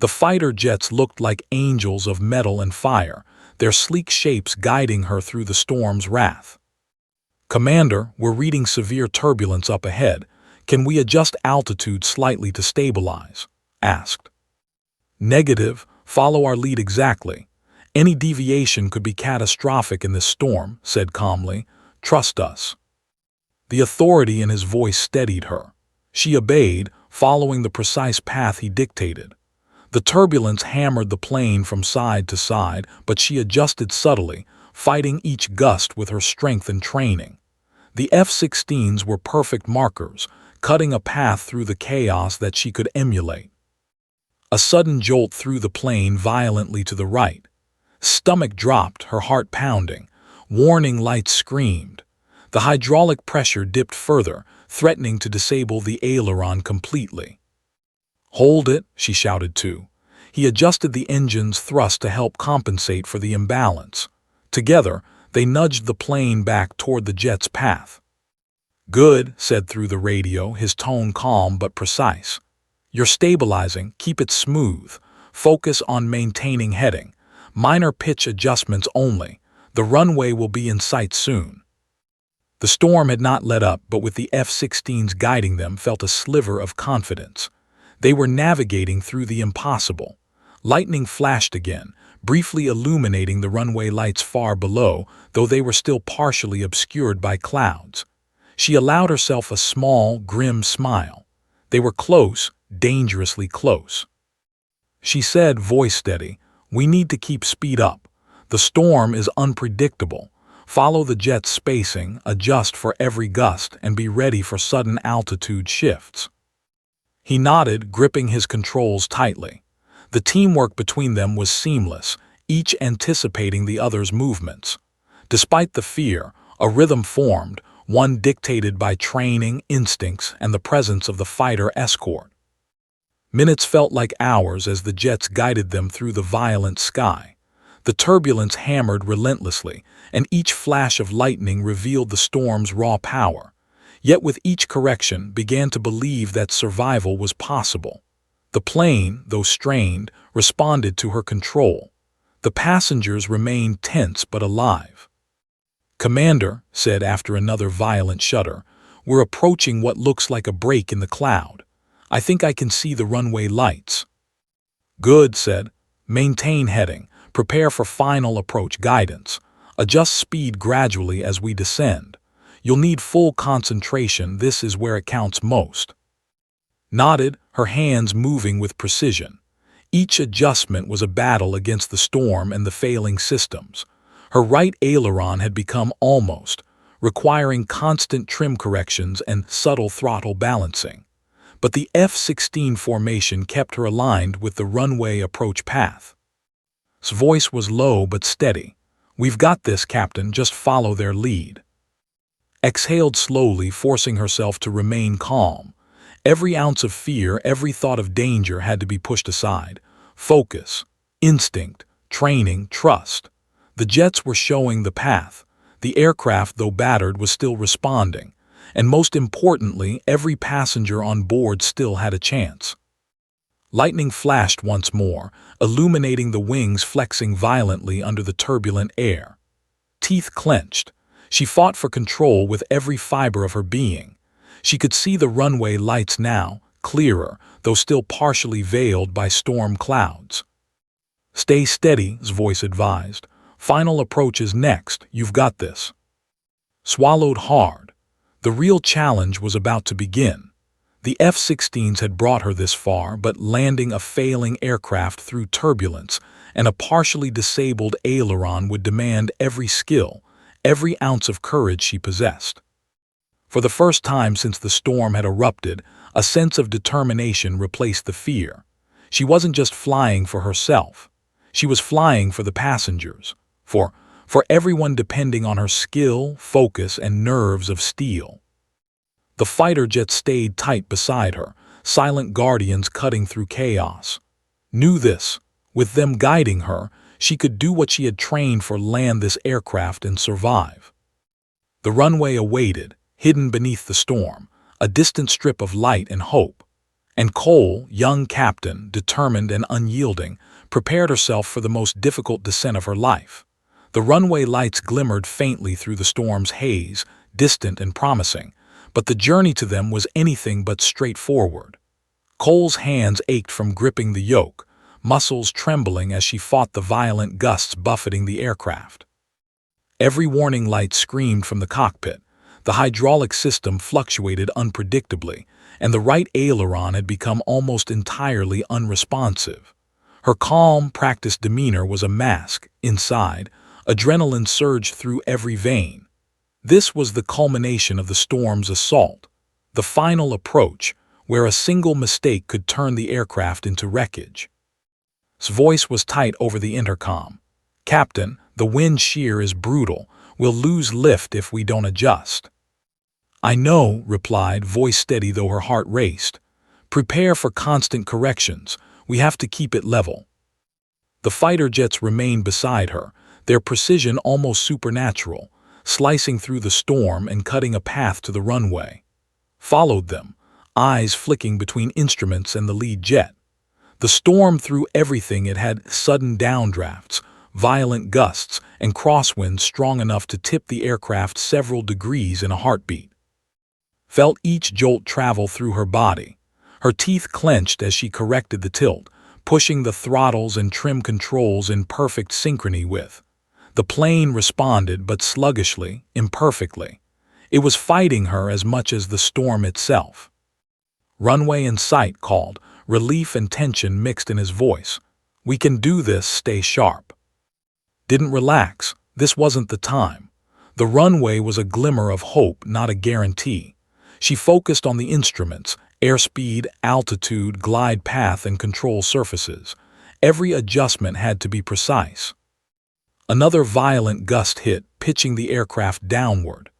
Speaker 1: The fighter jets looked like angels of metal and fire, their sleek shapes guiding her through the storm's wrath. Commander, we're reading severe turbulence up ahead. Can we adjust altitude slightly to stabilize? Asked. Negative. Follow our lead exactly. Any deviation could be catastrophic in this storm, said calmly. Trust us. The authority in his voice steadied her. She obeyed, following the precise path he dictated. The turbulence hammered the plane from side to side, but she adjusted subtly, fighting each gust with her strength and training. The F-16s were perfect markers, cutting a path through the chaos that she could emulate. A sudden jolt threw the plane violently to the right. Stomach dropped, her heart pounding. Warning lights screamed. The hydraulic pressure dipped further, threatening to disable the aileron completely. Hold it, she shouted too. He adjusted the engine's thrust to help compensate for the imbalance. Together, they nudged the plane back toward the jet's path. Good, said through the radio, his tone calm but precise. You're stabilizing, keep it smooth. Focus on maintaining heading. Minor pitch adjustments only. The runway will be in sight soon. The storm had not let up, but with the F-16s guiding them, felt a sliver of confidence. They were navigating through the impossible. Lightning flashed again, briefly illuminating the runway lights far below, though they were still partially obscured by clouds. She allowed herself a small, grim smile. They were close, dangerously close. She said, voice steady, we need to keep speed up. The storm is unpredictable. Follow the jet's spacing, adjust for every gust, and be ready for sudden altitude shifts. He nodded, gripping his controls tightly. The teamwork between them was seamless, each anticipating the other's movements. Despite the fear, a rhythm formed, one dictated by training, instincts, and the presence of the fighter escort. Minutes felt like hours as the jets guided them through the violent sky. The turbulence hammered relentlessly, and each flash of lightning revealed the storm's raw power. Yet with each correction, began to believe that survival was possible. The plane, though strained, responded to her control. The passengers remained tense but alive. Commander, said after another violent shudder, we're approaching what looks like a break in the cloud. I think I can see the runway lights. Good, said. Maintain heading. Prepare for final approach guidance. Adjust speed gradually as we descend. You'll need full concentration, this is where it counts most. Nodded, her hands moving with precision. Each adjustment was a battle against the storm and the failing systems. Her right aileron had become almost, requiring constant trim corrections and subtle throttle balancing. But the F-16 formation kept her aligned with the runway approach path. His voice was low but steady. "We've got this, Captain, just follow their lead." Exhaled slowly, forcing herself to remain calm. Every ounce of fear, every thought of danger had to be pushed aside. Focus, instinct, training, trust. The jets were showing the path. The aircraft, though battered, was still responding. And most importantly, every passenger on board still had a chance. Lightning flashed once more, illuminating the wings flexing violently under the turbulent air. Teeth clenched. She fought for control with every fiber of her being. She could see the runway lights now, clearer, though still partially veiled by storm clouds. "Stay steady," his voice advised. "Final approach is next. You've got this." Swallowed hard. The real challenge was about to begin. The F-16s had brought her this far, but landing a failing aircraft through turbulence and a partially disabled aileron would demand every skill, every ounce of courage she possessed. For the first time since the storm had erupted, a sense of determination replaced the fear. She wasn't just flying for herself. She was flying for the passengers, for everyone depending on her skill, focus, and nerves of steel. The fighter jets stayed tight beside her, silent guardians cutting through chaos. Knew this, with them guiding her, she could do what she had trained for: land this aircraft and survive. The runway awaited, hidden beneath the storm, a distant strip of light and hope. And Cole, young captain, determined and unyielding, prepared herself for the most difficult descent of her life. The runway lights glimmered faintly through the storm's haze, distant and promising, but the journey to them was anything but straightforward. Cole's hands ached from gripping the yoke, muscles trembling as she fought the violent gusts buffeting the aircraft. Every warning light screamed from the cockpit. The hydraulic system fluctuated unpredictably, and the right aileron had become almost entirely unresponsive. Her calm, practiced demeanor was a mask. Inside, adrenaline surged through every vein. This was the culmination of the storm's assault, the final approach, where a single mistake could turn the aircraft into wreckage. His voice was tight over the intercom. "Captain, the wind shear is brutal. We'll lose lift if we don't adjust." "I know," replied, voice steady though her heart raced. "Prepare for constant corrections. We have to keep it level." The fighter jets remained beside her, their precision almost supernatural, slicing through the storm and cutting a path to the runway. Followed them, eyes flicking between instruments and the lead jet. The storm threw everything it had: sudden downdrafts, violent gusts, and crosswinds strong enough to tip the aircraft several degrees in a heartbeat. Felt each jolt travel through her body. Her teeth clenched as she corrected the tilt, pushing the throttles and trim controls in perfect synchrony with. The plane responded, but sluggishly, imperfectly. It was fighting her as much as the storm itself. "Runway in sight," called, relief and tension mixed in his voice. "We can do this, stay sharp." Didn't relax. This wasn't the time. The runway was a glimmer of hope, not a guarantee. She focused on the instruments: airspeed, altitude, glide path, and control surfaces. Every adjustment had to be precise. Another violent gust hit, pitching the aircraft downward.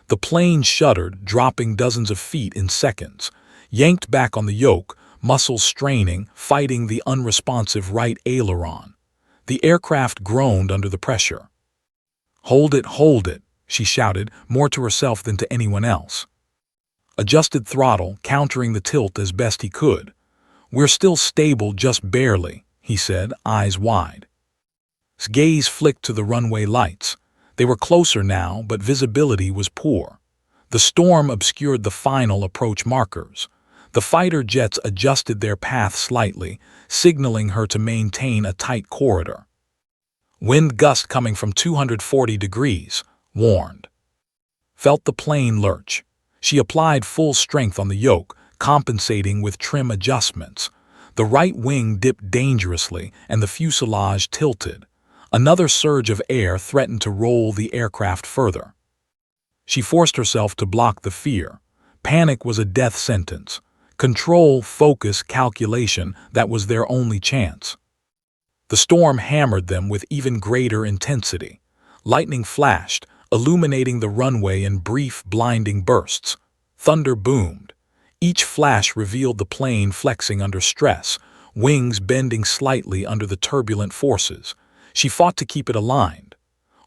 Speaker 1: The plane shuddered, dropping dozens of feet in seconds. Yanked back on the yoke, muscles straining, fighting the unresponsive right aileron. The aircraft groaned under the pressure. Hold it," she shouted, more to herself than to anyone else. Adjusted throttle, countering the tilt as best he could. "We're still stable, just barely," he said, eyes wide. His gaze flicked to the runway lights. They were closer now, but visibility was poor. The storm obscured the final approach markers. The fighter jets adjusted their path slightly, signaling her to maintain a tight corridor. "Wind gust coming from 240 degrees, warned." Felt the plane lurch. She applied full strength on the yoke, compensating with trim adjustments. The right wing dipped dangerously, and the fuselage tilted. Another surge of air threatened to roll the aircraft further. She forced herself to block the fear. Panic was a death sentence. Control, focus, calculation, that was their only chance. The storm hammered them with even greater intensity. Lightning flashed, illuminating the runway in brief, blinding bursts. Thunder boomed. Each flash revealed the plane flexing under stress, wings bending slightly under the turbulent forces. She fought to keep it aligned.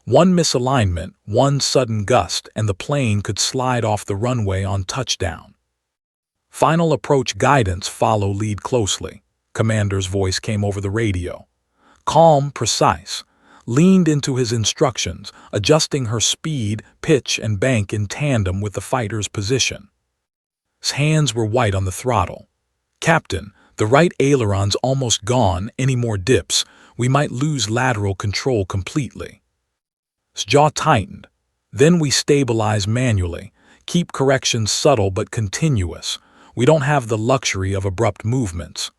Speaker 1: One misalignment, one sudden gust, and the plane could slide off the runway on touchdown. Final approach guidance, follow lead closely. Commander's voice came over the radio. Calm, precise. Leaned into his instructions, adjusting her speed, pitch, and bank in tandem with the fighter's position. His hands were white on the throttle. Captain, the right aileron's almost gone. Any more dips, we might lose lateral control completely. His jaw tightened. Then we stabilize manually. Keep corrections subtle but continuous. We don't have the luxury of abrupt movements.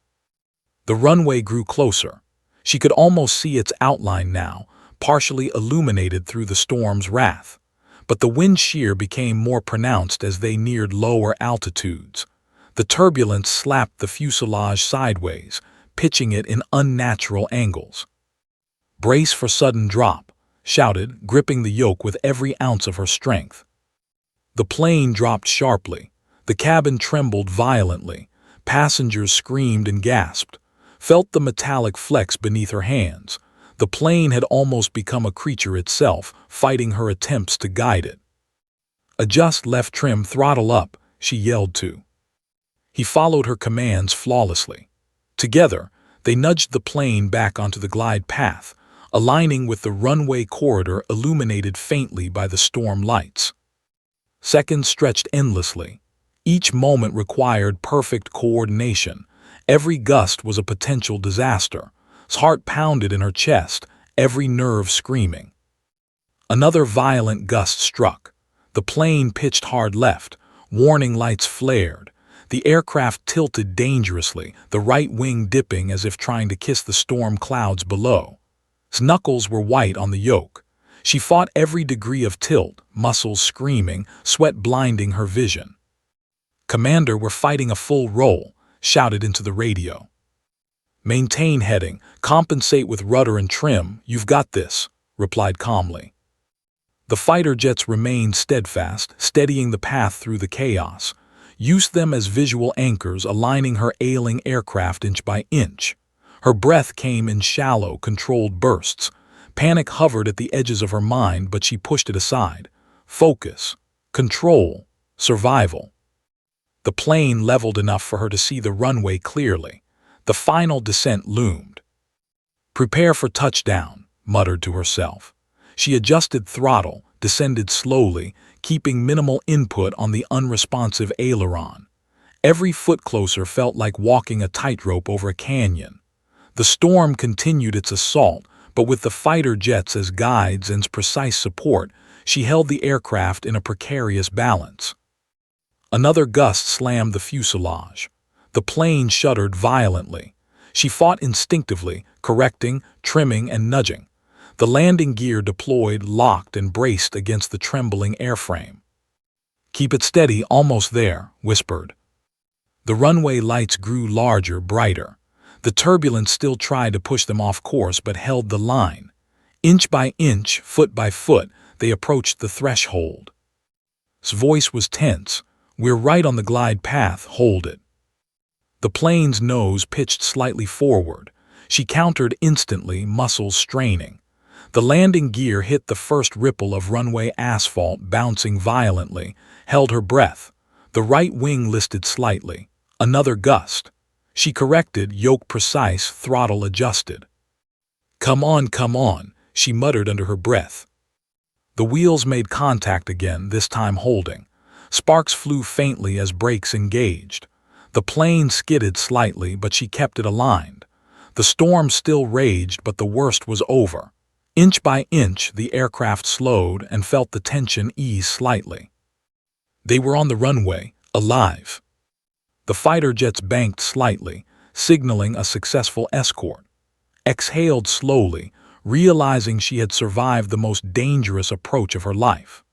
Speaker 1: The runway grew closer. She could almost see its outline now, partially illuminated through the storm's wrath. But the wind shear became more pronounced as they neared lower altitudes. The turbulence slapped the fuselage sideways, pitching it in unnatural angles. "Brace for sudden drop," shouted, gripping the yoke with every ounce of her strength. The plane dropped sharply. The cabin trembled violently. Passengers screamed and gasped. Felt the metallic flex beneath her hands. The plane had almost become a creature itself, fighting her attempts to guide it. "Adjust left trim, throttle up," she yelled to. He followed her commands flawlessly. Together, they nudged the plane back onto the glide path, aligning with the runway corridor illuminated faintly by the storm lights. Seconds stretched endlessly. Each moment required perfect coordination. Every gust was a potential disaster. His heart pounded in her chest, every nerve screaming. Another violent gust struck. The plane pitched hard left. Warning lights flared. The aircraft tilted dangerously, the right wing dipping as if trying to kiss the storm clouds below. His knuckles were white on the yoke. She fought every degree of tilt, muscles screaming, sweat blinding her vision. "Commander, we're fighting a full roll," shouted into the radio. "Maintain heading, compensate with rudder and trim, you've got this," replied calmly. The fighter jets remained steadfast, steadying the path through the chaos. Used them as visual anchors, aligning her ailing aircraft inch by inch. Her breath came in shallow, controlled bursts. Panic hovered at the edges of her mind, but she pushed it aside. Focus, control, survival. The plane leveled enough for her to see the runway clearly. The final descent loomed. "Prepare for touchdown," muttered to herself. She adjusted throttle, descended slowly, keeping minimal input on the unresponsive aileron. Every foot closer felt like walking a tightrope over a canyon. The storm continued its assault, but with the fighter jets as guides and precise support, she held the aircraft in a precarious balance. Another gust slammed the fuselage. The plane shuddered violently. She fought instinctively, correcting, trimming, and nudging. The landing gear deployed, locked, and braced against the trembling airframe. "Keep it steady, almost there," whispered. The runway lights grew larger, brighter. The turbulence still tried to push them off course but held the line. Inch by inch, foot by foot, they approached the threshold. His voice was tense. "We're right on the glide path, hold it." The plane's nose pitched slightly forward. She countered instantly, muscles straining. The landing gear hit the first ripple of runway asphalt, bouncing violently, held her breath. The right wing listed slightly. Another gust. She corrected, yoke precise, throttle adjusted. Come on," she muttered under her breath. The wheels made contact again, this time holding. Sparks flew faintly as brakes engaged. The plane skidded slightly, but she kept it aligned. The storm still raged, but the worst was over. Inch by inch, the aircraft slowed and felt the tension ease slightly. They were on the runway, alive. The fighter jets banked slightly, signaling a successful escort. Exhaled slowly, realizing she had survived the most dangerous approach of her life.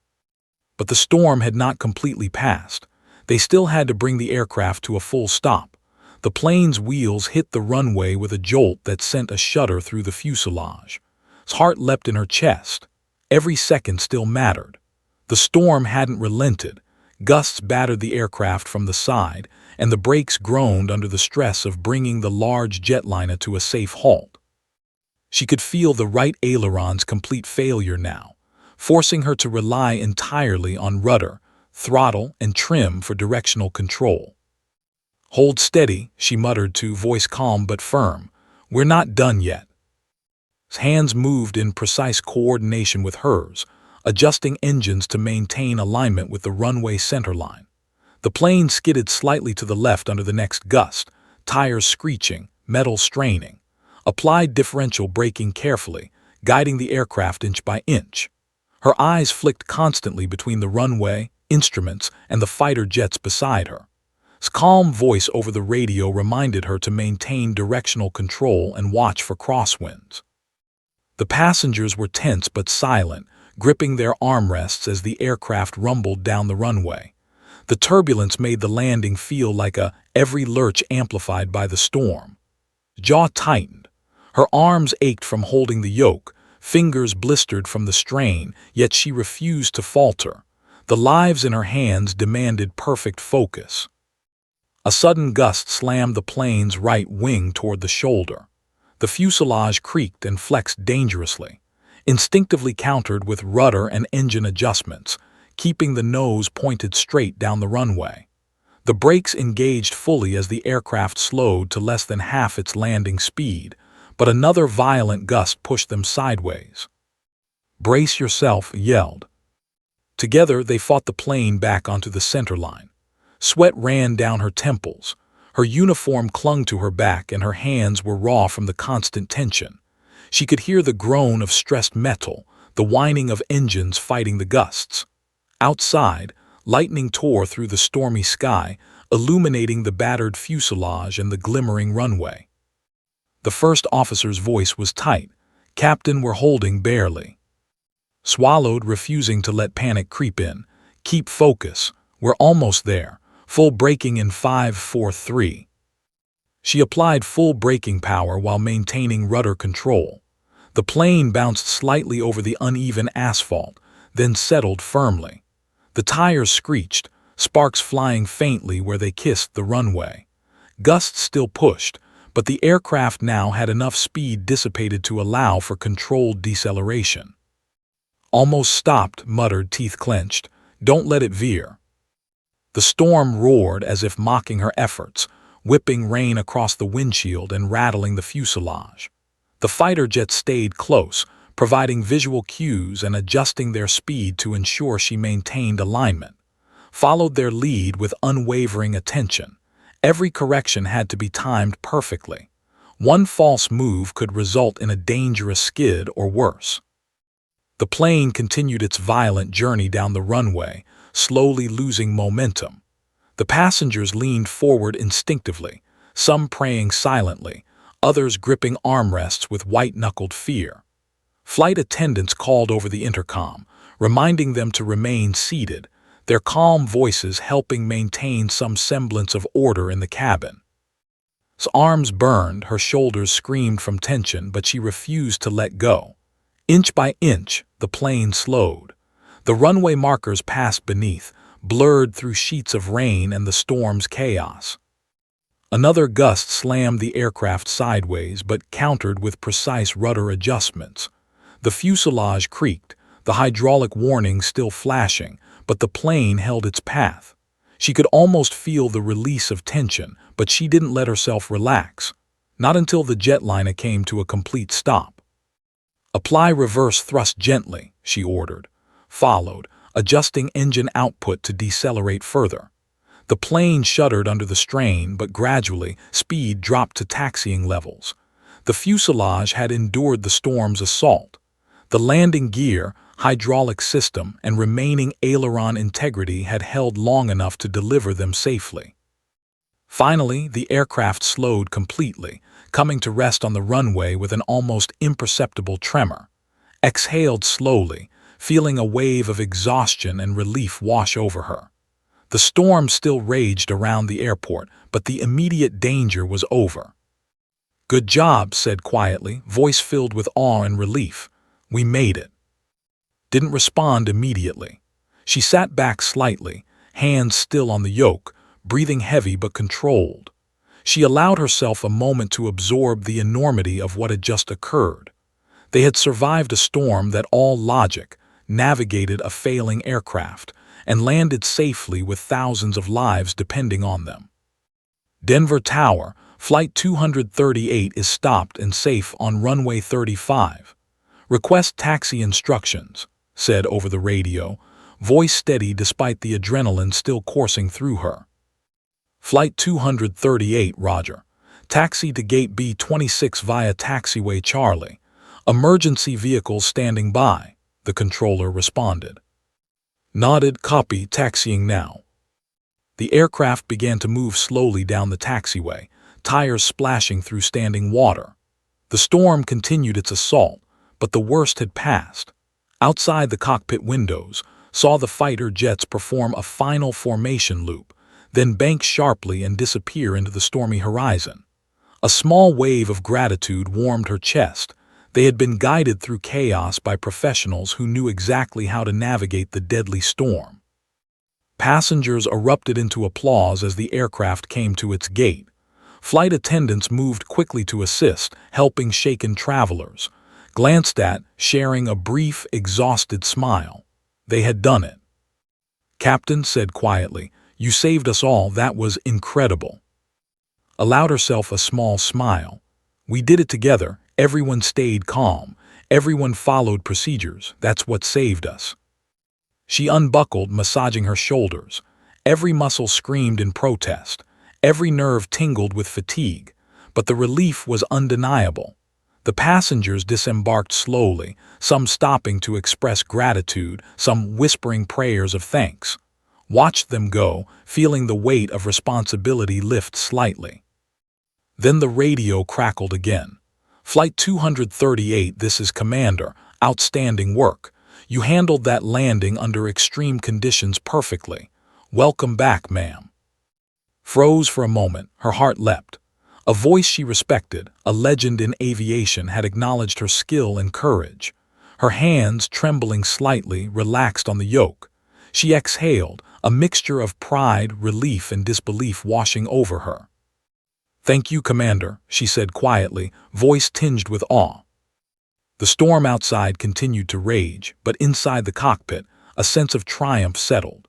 Speaker 1: But the storm had not completely passed. They still had to bring the aircraft to a full stop. The plane's wheels hit the runway with a jolt that sent a shudder through the fuselage. His heart leapt in her chest. Every second still mattered. The storm hadn't relented. Gusts battered the aircraft from the side, and the brakes groaned under the stress of bringing the large jetliner to a safe halt. She could feel the right aileron's complete failure now, forcing her to rely entirely on rudder, throttle, and trim for directional control. "Hold steady," she muttered to voice calm but firm. "We're not done yet." His hands moved in precise coordination with hers, adjusting engines to maintain alignment with the runway centerline. The plane skidded slightly to the left under the next gust, tires screeching, metal straining. Applied differential braking carefully, guiding the aircraft inch by inch. Her eyes flicked constantly between the runway, instruments, and the fighter jets beside her. His calm voice over the radio reminded her to maintain directional control and watch for crosswinds. The passengers were tense but silent, gripping their armrests as the aircraft rumbled down the runway. The turbulence made the landing feel like every lurch amplified by the storm. Jaw tightened. Her arms ached from holding the yoke, fingers blistered from the strain, yet she refused to falter. The lives in her hands demanded perfect focus. A sudden gust slammed the plane's right wing toward the shoulder. The fuselage creaked and flexed dangerously, instinctively countered with rudder and engine adjustments, keeping the nose pointed straight down the runway. The brakes engaged fully as the aircraft slowed to less than half its landing speed, but another violent gust pushed them sideways. "Brace yourself," he yelled. Together they fought the plane back onto the centerline. Sweat ran down her temples. Her uniform clung to her back and her hands were raw from the constant tension. She could hear the groan of stressed metal, the whining of engines fighting the gusts. Outside, lightning tore through the stormy sky, illuminating the battered fuselage and the glimmering runway. The first officer's voice was tight. "Captain, we're holding barely." Swallowed, refusing to let panic creep in. "Keep focus. We're almost there. Full braking in 5, 4, 3. She applied full braking power while maintaining rudder control. The plane bounced slightly over the uneven asphalt, then settled firmly. The tires screeched, sparks flying faintly where they kissed the runway. Gusts still pushed, but the aircraft now had enough speed dissipated to allow for controlled deceleration. "Almost stopped," muttered, teeth clenched. "Don't let it veer." The storm roared as if mocking her efforts, whipping rain across the windshield and rattling the fuselage. The fighter jets stayed close, providing visual cues and adjusting their speed to ensure she maintained alignment. Followed their lead with unwavering attention. Every correction had to be timed perfectly. One false move could result in a dangerous skid or worse. The plane continued its violent journey down the runway, slowly losing momentum. The passengers leaned forward instinctively, some praying silently, others gripping armrests with white-knuckled fear. Flight attendants called over the intercom, reminding them to remain seated, their calm voices helping maintain some semblance of order in the cabin. His arms burned, her shoulders screamed from tension, but she refused to let go. Inch by inch, the plane slowed. The runway markers passed beneath, blurred through sheets of rain and the storm's chaos. Another gust slammed the aircraft sideways, but countered with precise rudder adjustments. The fuselage creaked, the hydraulic warning still flashing, but the plane held its path. She could almost feel the release of tension, but she didn't let herself relax. Not until the jetliner came to a complete stop. "Apply reverse thrust gently," she ordered. Followed, adjusting engine output to decelerate further. The plane shuddered under the strain, but gradually, speed dropped to taxiing levels. The fuselage had endured the storm's assault. The landing gear, hydraulic system, and remaining aileron integrity had held long enough to deliver them safely. Finally, the aircraft slowed completely, coming to rest on the runway with an almost imperceptible tremor. Exhaled slowly, feeling a wave of exhaustion and relief wash over her. The storm still raged around the airport, but the immediate danger was over. "Good job," said quietly, voice filled with awe and relief. "We made it." Didn't respond immediately. She sat back slightly, hands still on the yoke, breathing heavy but controlled. She allowed herself a moment to absorb the enormity of what had just occurred. They had survived a storm that all logic, navigated a failing aircraft, and landed safely with thousands of lives depending on them. Denver Tower, Flight 238 is stopped and safe on runway 35. "Request taxi instructions," said over the radio, voice steady despite the adrenaline still coursing through her. "Flight 238, roger. Taxi to Gate B26 via taxiway Charlie. Emergency vehicles standing by," the controller responded. Nodded, "Copy, taxiing now." The aircraft began to move slowly down the taxiway, tires splashing through standing water. The storm continued its assault, but the worst had passed. Outside the cockpit windows, saw the fighter jets perform a final formation loop, then bank sharply and disappear into the stormy horizon. A small wave of gratitude warmed her chest. They had been guided through chaos by professionals who knew exactly how to navigate the deadly storm. Passengers erupted into applause as the aircraft came to its gate. Flight attendants moved quickly to assist, helping shaken travelers. Glanced at, sharing a brief, exhausted smile. They had done it. "Captain," said quietly, "you saved us all, that was incredible." Allowed herself a small smile. "We did it together, everyone stayed calm, everyone followed procedures, that's what saved us." She unbuckled, massaging her shoulders. Every muscle screamed in protest. Every nerve tingled with fatigue. But the relief was undeniable. The passengers disembarked slowly, some stopping to express gratitude, some whispering prayers of thanks. Watched them go, feeling the weight of responsibility lift slightly. Then the radio crackled again. "Flight 238, this is Commander. Outstanding work. You handled that landing under extreme conditions perfectly. Welcome back, ma'am." Froze for a moment, her heart leapt. A voice she respected, a legend in aviation, had acknowledged her skill and courage. Her hands, trembling slightly, relaxed on the yoke. She exhaled, a mixture of pride, relief, and disbelief washing over her. "Thank you, Commander," she said quietly, voice tinged with awe. The storm outside continued to rage, but inside the cockpit, a sense of triumph settled.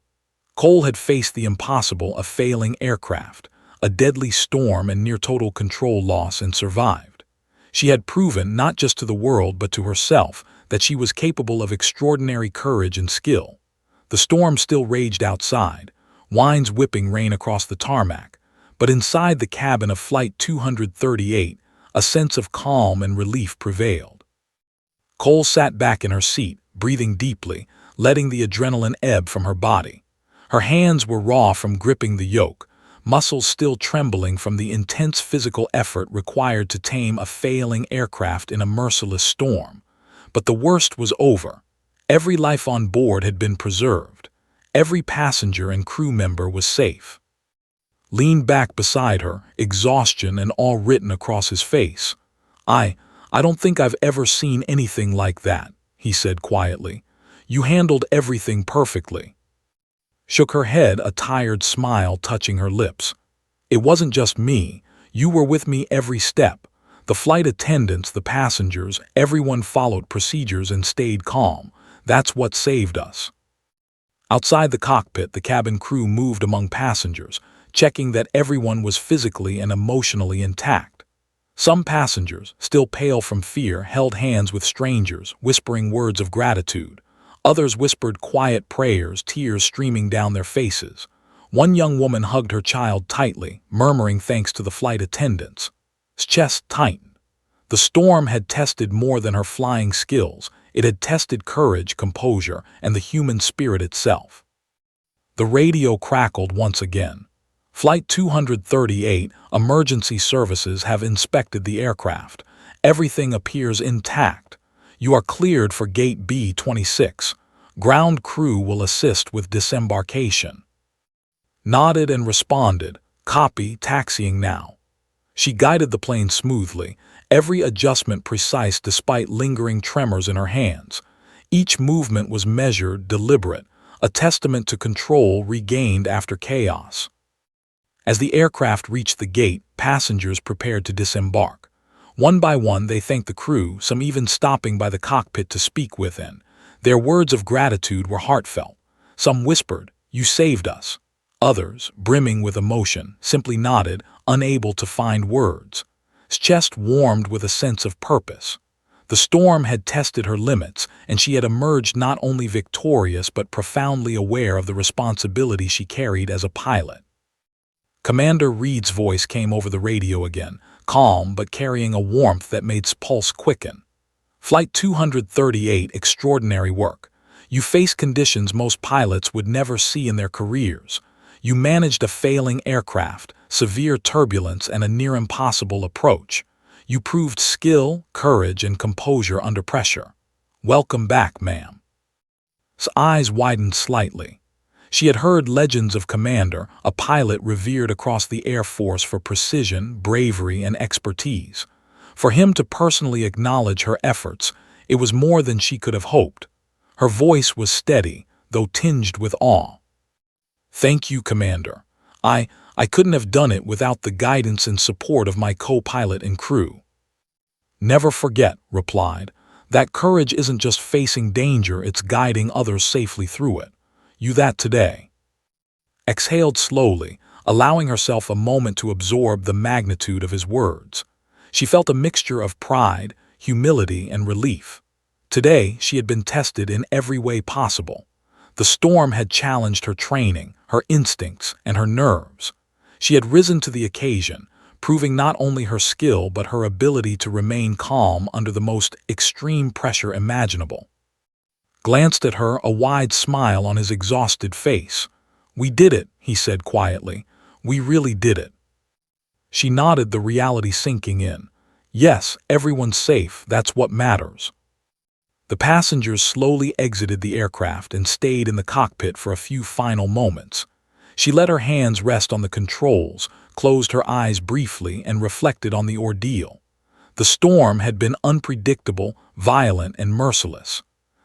Speaker 1: Cole had faced the impossible, a failing aircraft, a deadly storm and near total control loss, and survived. She had proven, not just to the world but to herself, that she was capable of extraordinary courage and skill. The storm still raged outside, winds whipping rain across the tarmac, but inside the cabin of Flight 238, a sense of calm and relief prevailed. Cole sat back in her seat, breathing deeply, letting the adrenaline ebb from her body. Her hands were raw from gripping the yoke, muscles still trembling from the intense physical effort required to tame a failing aircraft in a merciless storm. But the worst was over. Every life on board had been preserved. Every passenger and crew member was safe. Leaned back beside her, exhaustion and awe written across his face. I don't think I've ever seen anything like that," he said quietly. "You handled everything perfectly." Shook her head, a tired smile touching her lips. "It wasn't just me. You were with me every step. The flight attendants, the passengers, everyone followed procedures and stayed calm. That's what saved us." Outside the cockpit, the cabin crew moved among passengers, checking that everyone was physically and emotionally intact. Some passengers, still pale from fear, held hands with strangers, whispering words of gratitude. Others whispered quiet prayers, tears streaming down their faces. One young woman hugged her child tightly, murmuring thanks to the flight attendants. His chest tightened. The storm had tested more than her flying skills. It had tested courage, composure, and the human spirit itself. The radio crackled once again. "Flight 238, emergency services have inspected the aircraft. Everything appears intact. You are cleared for Gate B-26. Ground crew will assist with disembarkation." Nodded and responded, "Copy, taxiing now." She guided the plane smoothly, every adjustment precise despite lingering tremors in her hands. Each movement was measured, deliberate, a testament to control regained after chaos. As the aircraft reached the gate, passengers prepared to disembark. One by one they thanked the crew, some even stopping by the cockpit to speak within. Their words of gratitude were heartfelt. Some whispered, "You saved us." Others, brimming with emotion, simply nodded, unable to find words. His chest warmed with a sense of purpose. The storm had tested her limits, and she had emerged not only victorious but profoundly aware of the responsibility she carried as a pilot. Commander Reed's voice came over the radio again, calm but carrying a warmth that made his pulse quicken. "Flight 238, extraordinary work. You faced conditions most pilots would never see in their careers. You managed a failing aircraft, severe turbulence, and a near-impossible approach. You proved skill, courage, and composure under pressure. Welcome back, ma'am." His eyes widened slightly. She had heard legends of Commander, a pilot revered across the Air Force for precision, bravery, and expertise. For him to personally acknowledge her efforts, it was more than she could have hoped. Her voice was steady, though tinged with awe. "Thank you, Commander. I couldn't have done it without the guidance and support of my co-pilot and crew." "Never forget," replied, "that courage isn't just facing danger, it's guiding others safely through it. You that today." Exhaled slowly, allowing herself a moment to absorb the magnitude of his words. She felt a mixture of pride, humility, and relief. Today she had been tested in every way possible. The storm had challenged her training, her instincts, and her nerves. She had risen to the occasion, proving not only her skill but her ability to remain calm under the most extreme pressure imaginable. Glanced at her, a wide smile on his exhausted face. "We did it," he said quietly. "We really did it." She nodded, the reality sinking in. "Yes, everyone's safe, that's what matters." The passengers slowly exited the aircraft and stayed in the cockpit for a few final moments. She let her hands rest on the controls, closed her eyes briefly, and reflected on the ordeal. The storm had been unpredictable, violent, and merciless.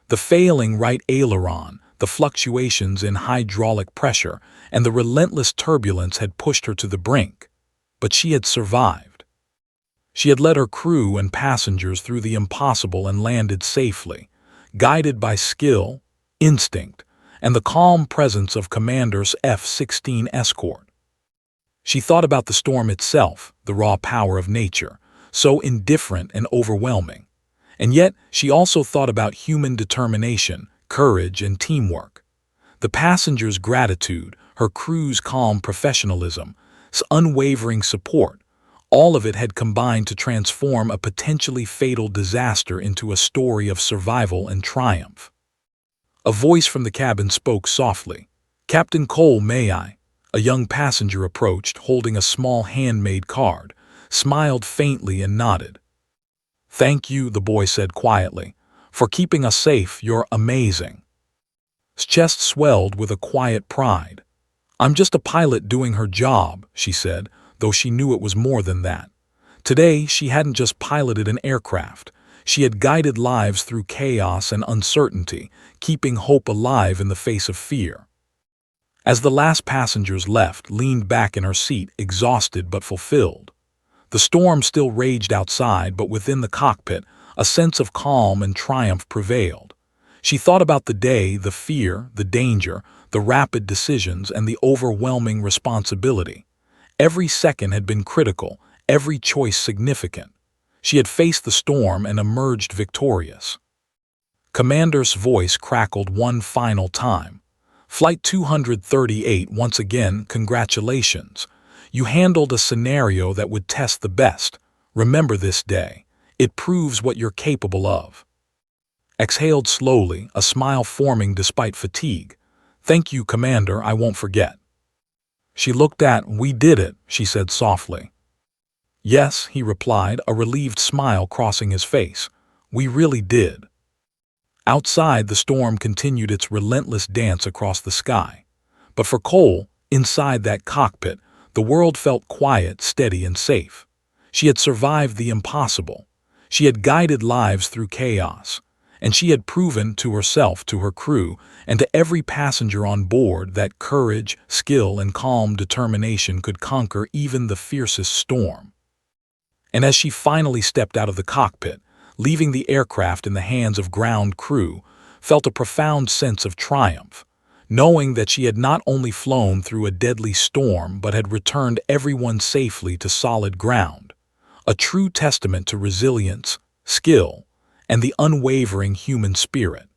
Speaker 1: The failing right aileron, the fluctuations in hydraulic pressure, and the relentless turbulence had pushed her to the brink. But she had survived. She had led her crew and passengers through the impossible and landed safely, guided by skill, instinct, and the calm presence of Commander's F-16 escort. She thought about the storm itself, the raw power of nature, so indifferent and overwhelming. And yet, she also thought about human determination, courage, and teamwork. The passengers' gratitude, her crew's calm professionalism, unwavering support, all of it had combined to transform a potentially fatal disaster into a story of survival and triumph. A voice from the cabin spoke softly. "Captain Cole, may I?" A young passenger approached, holding a small handmade card, smiled faintly and nodded. "Thank you," the boy said quietly. "For keeping us safe, you're amazing." His chest swelled with a quiet pride. "I'm just a pilot doing her job," she said, though she knew it was more than that. Today, she hadn't just piloted an aircraft. She had guided lives through chaos and uncertainty, keeping hope alive in the face of fear. As the last passengers left, leaned back in her seat, exhausted but fulfilled. The storm still raged outside, but within the cockpit, a sense of calm and triumph prevailed. She thought about the day, the fear, the danger, the rapid decisions, and the overwhelming responsibility. Every second had been critical, every choice significant. She had faced the storm and emerged victorious. Commander's voice crackled one final time. "Flight 238, once again, congratulations. You handled a scenario that would test the best. Remember this day. It proves what you're capable of." Exhaled slowly, a smile forming despite fatigue. "Thank you, Commander, I won't forget." She looked at, "We did it," she said softly. "Yes," he replied, a relieved smile crossing his face. We really did. Outside, the storm continued its relentless dance across the sky. But for Cole, inside that cockpit, the world felt quiet, steady, and safe. She had survived the impossible. She had guided lives through chaos. And she had proven to herself, to her crew, and to every passenger on board that courage, skill, and calm determination could conquer even the fiercest storm. And as she finally stepped out of the cockpit, leaving the aircraft in the hands of ground crew, felt a profound sense of triumph, knowing that she had not only flown through a deadly storm but had returned everyone safely to solid ground, a true testament to resilience, skill, and the unwavering human spirit.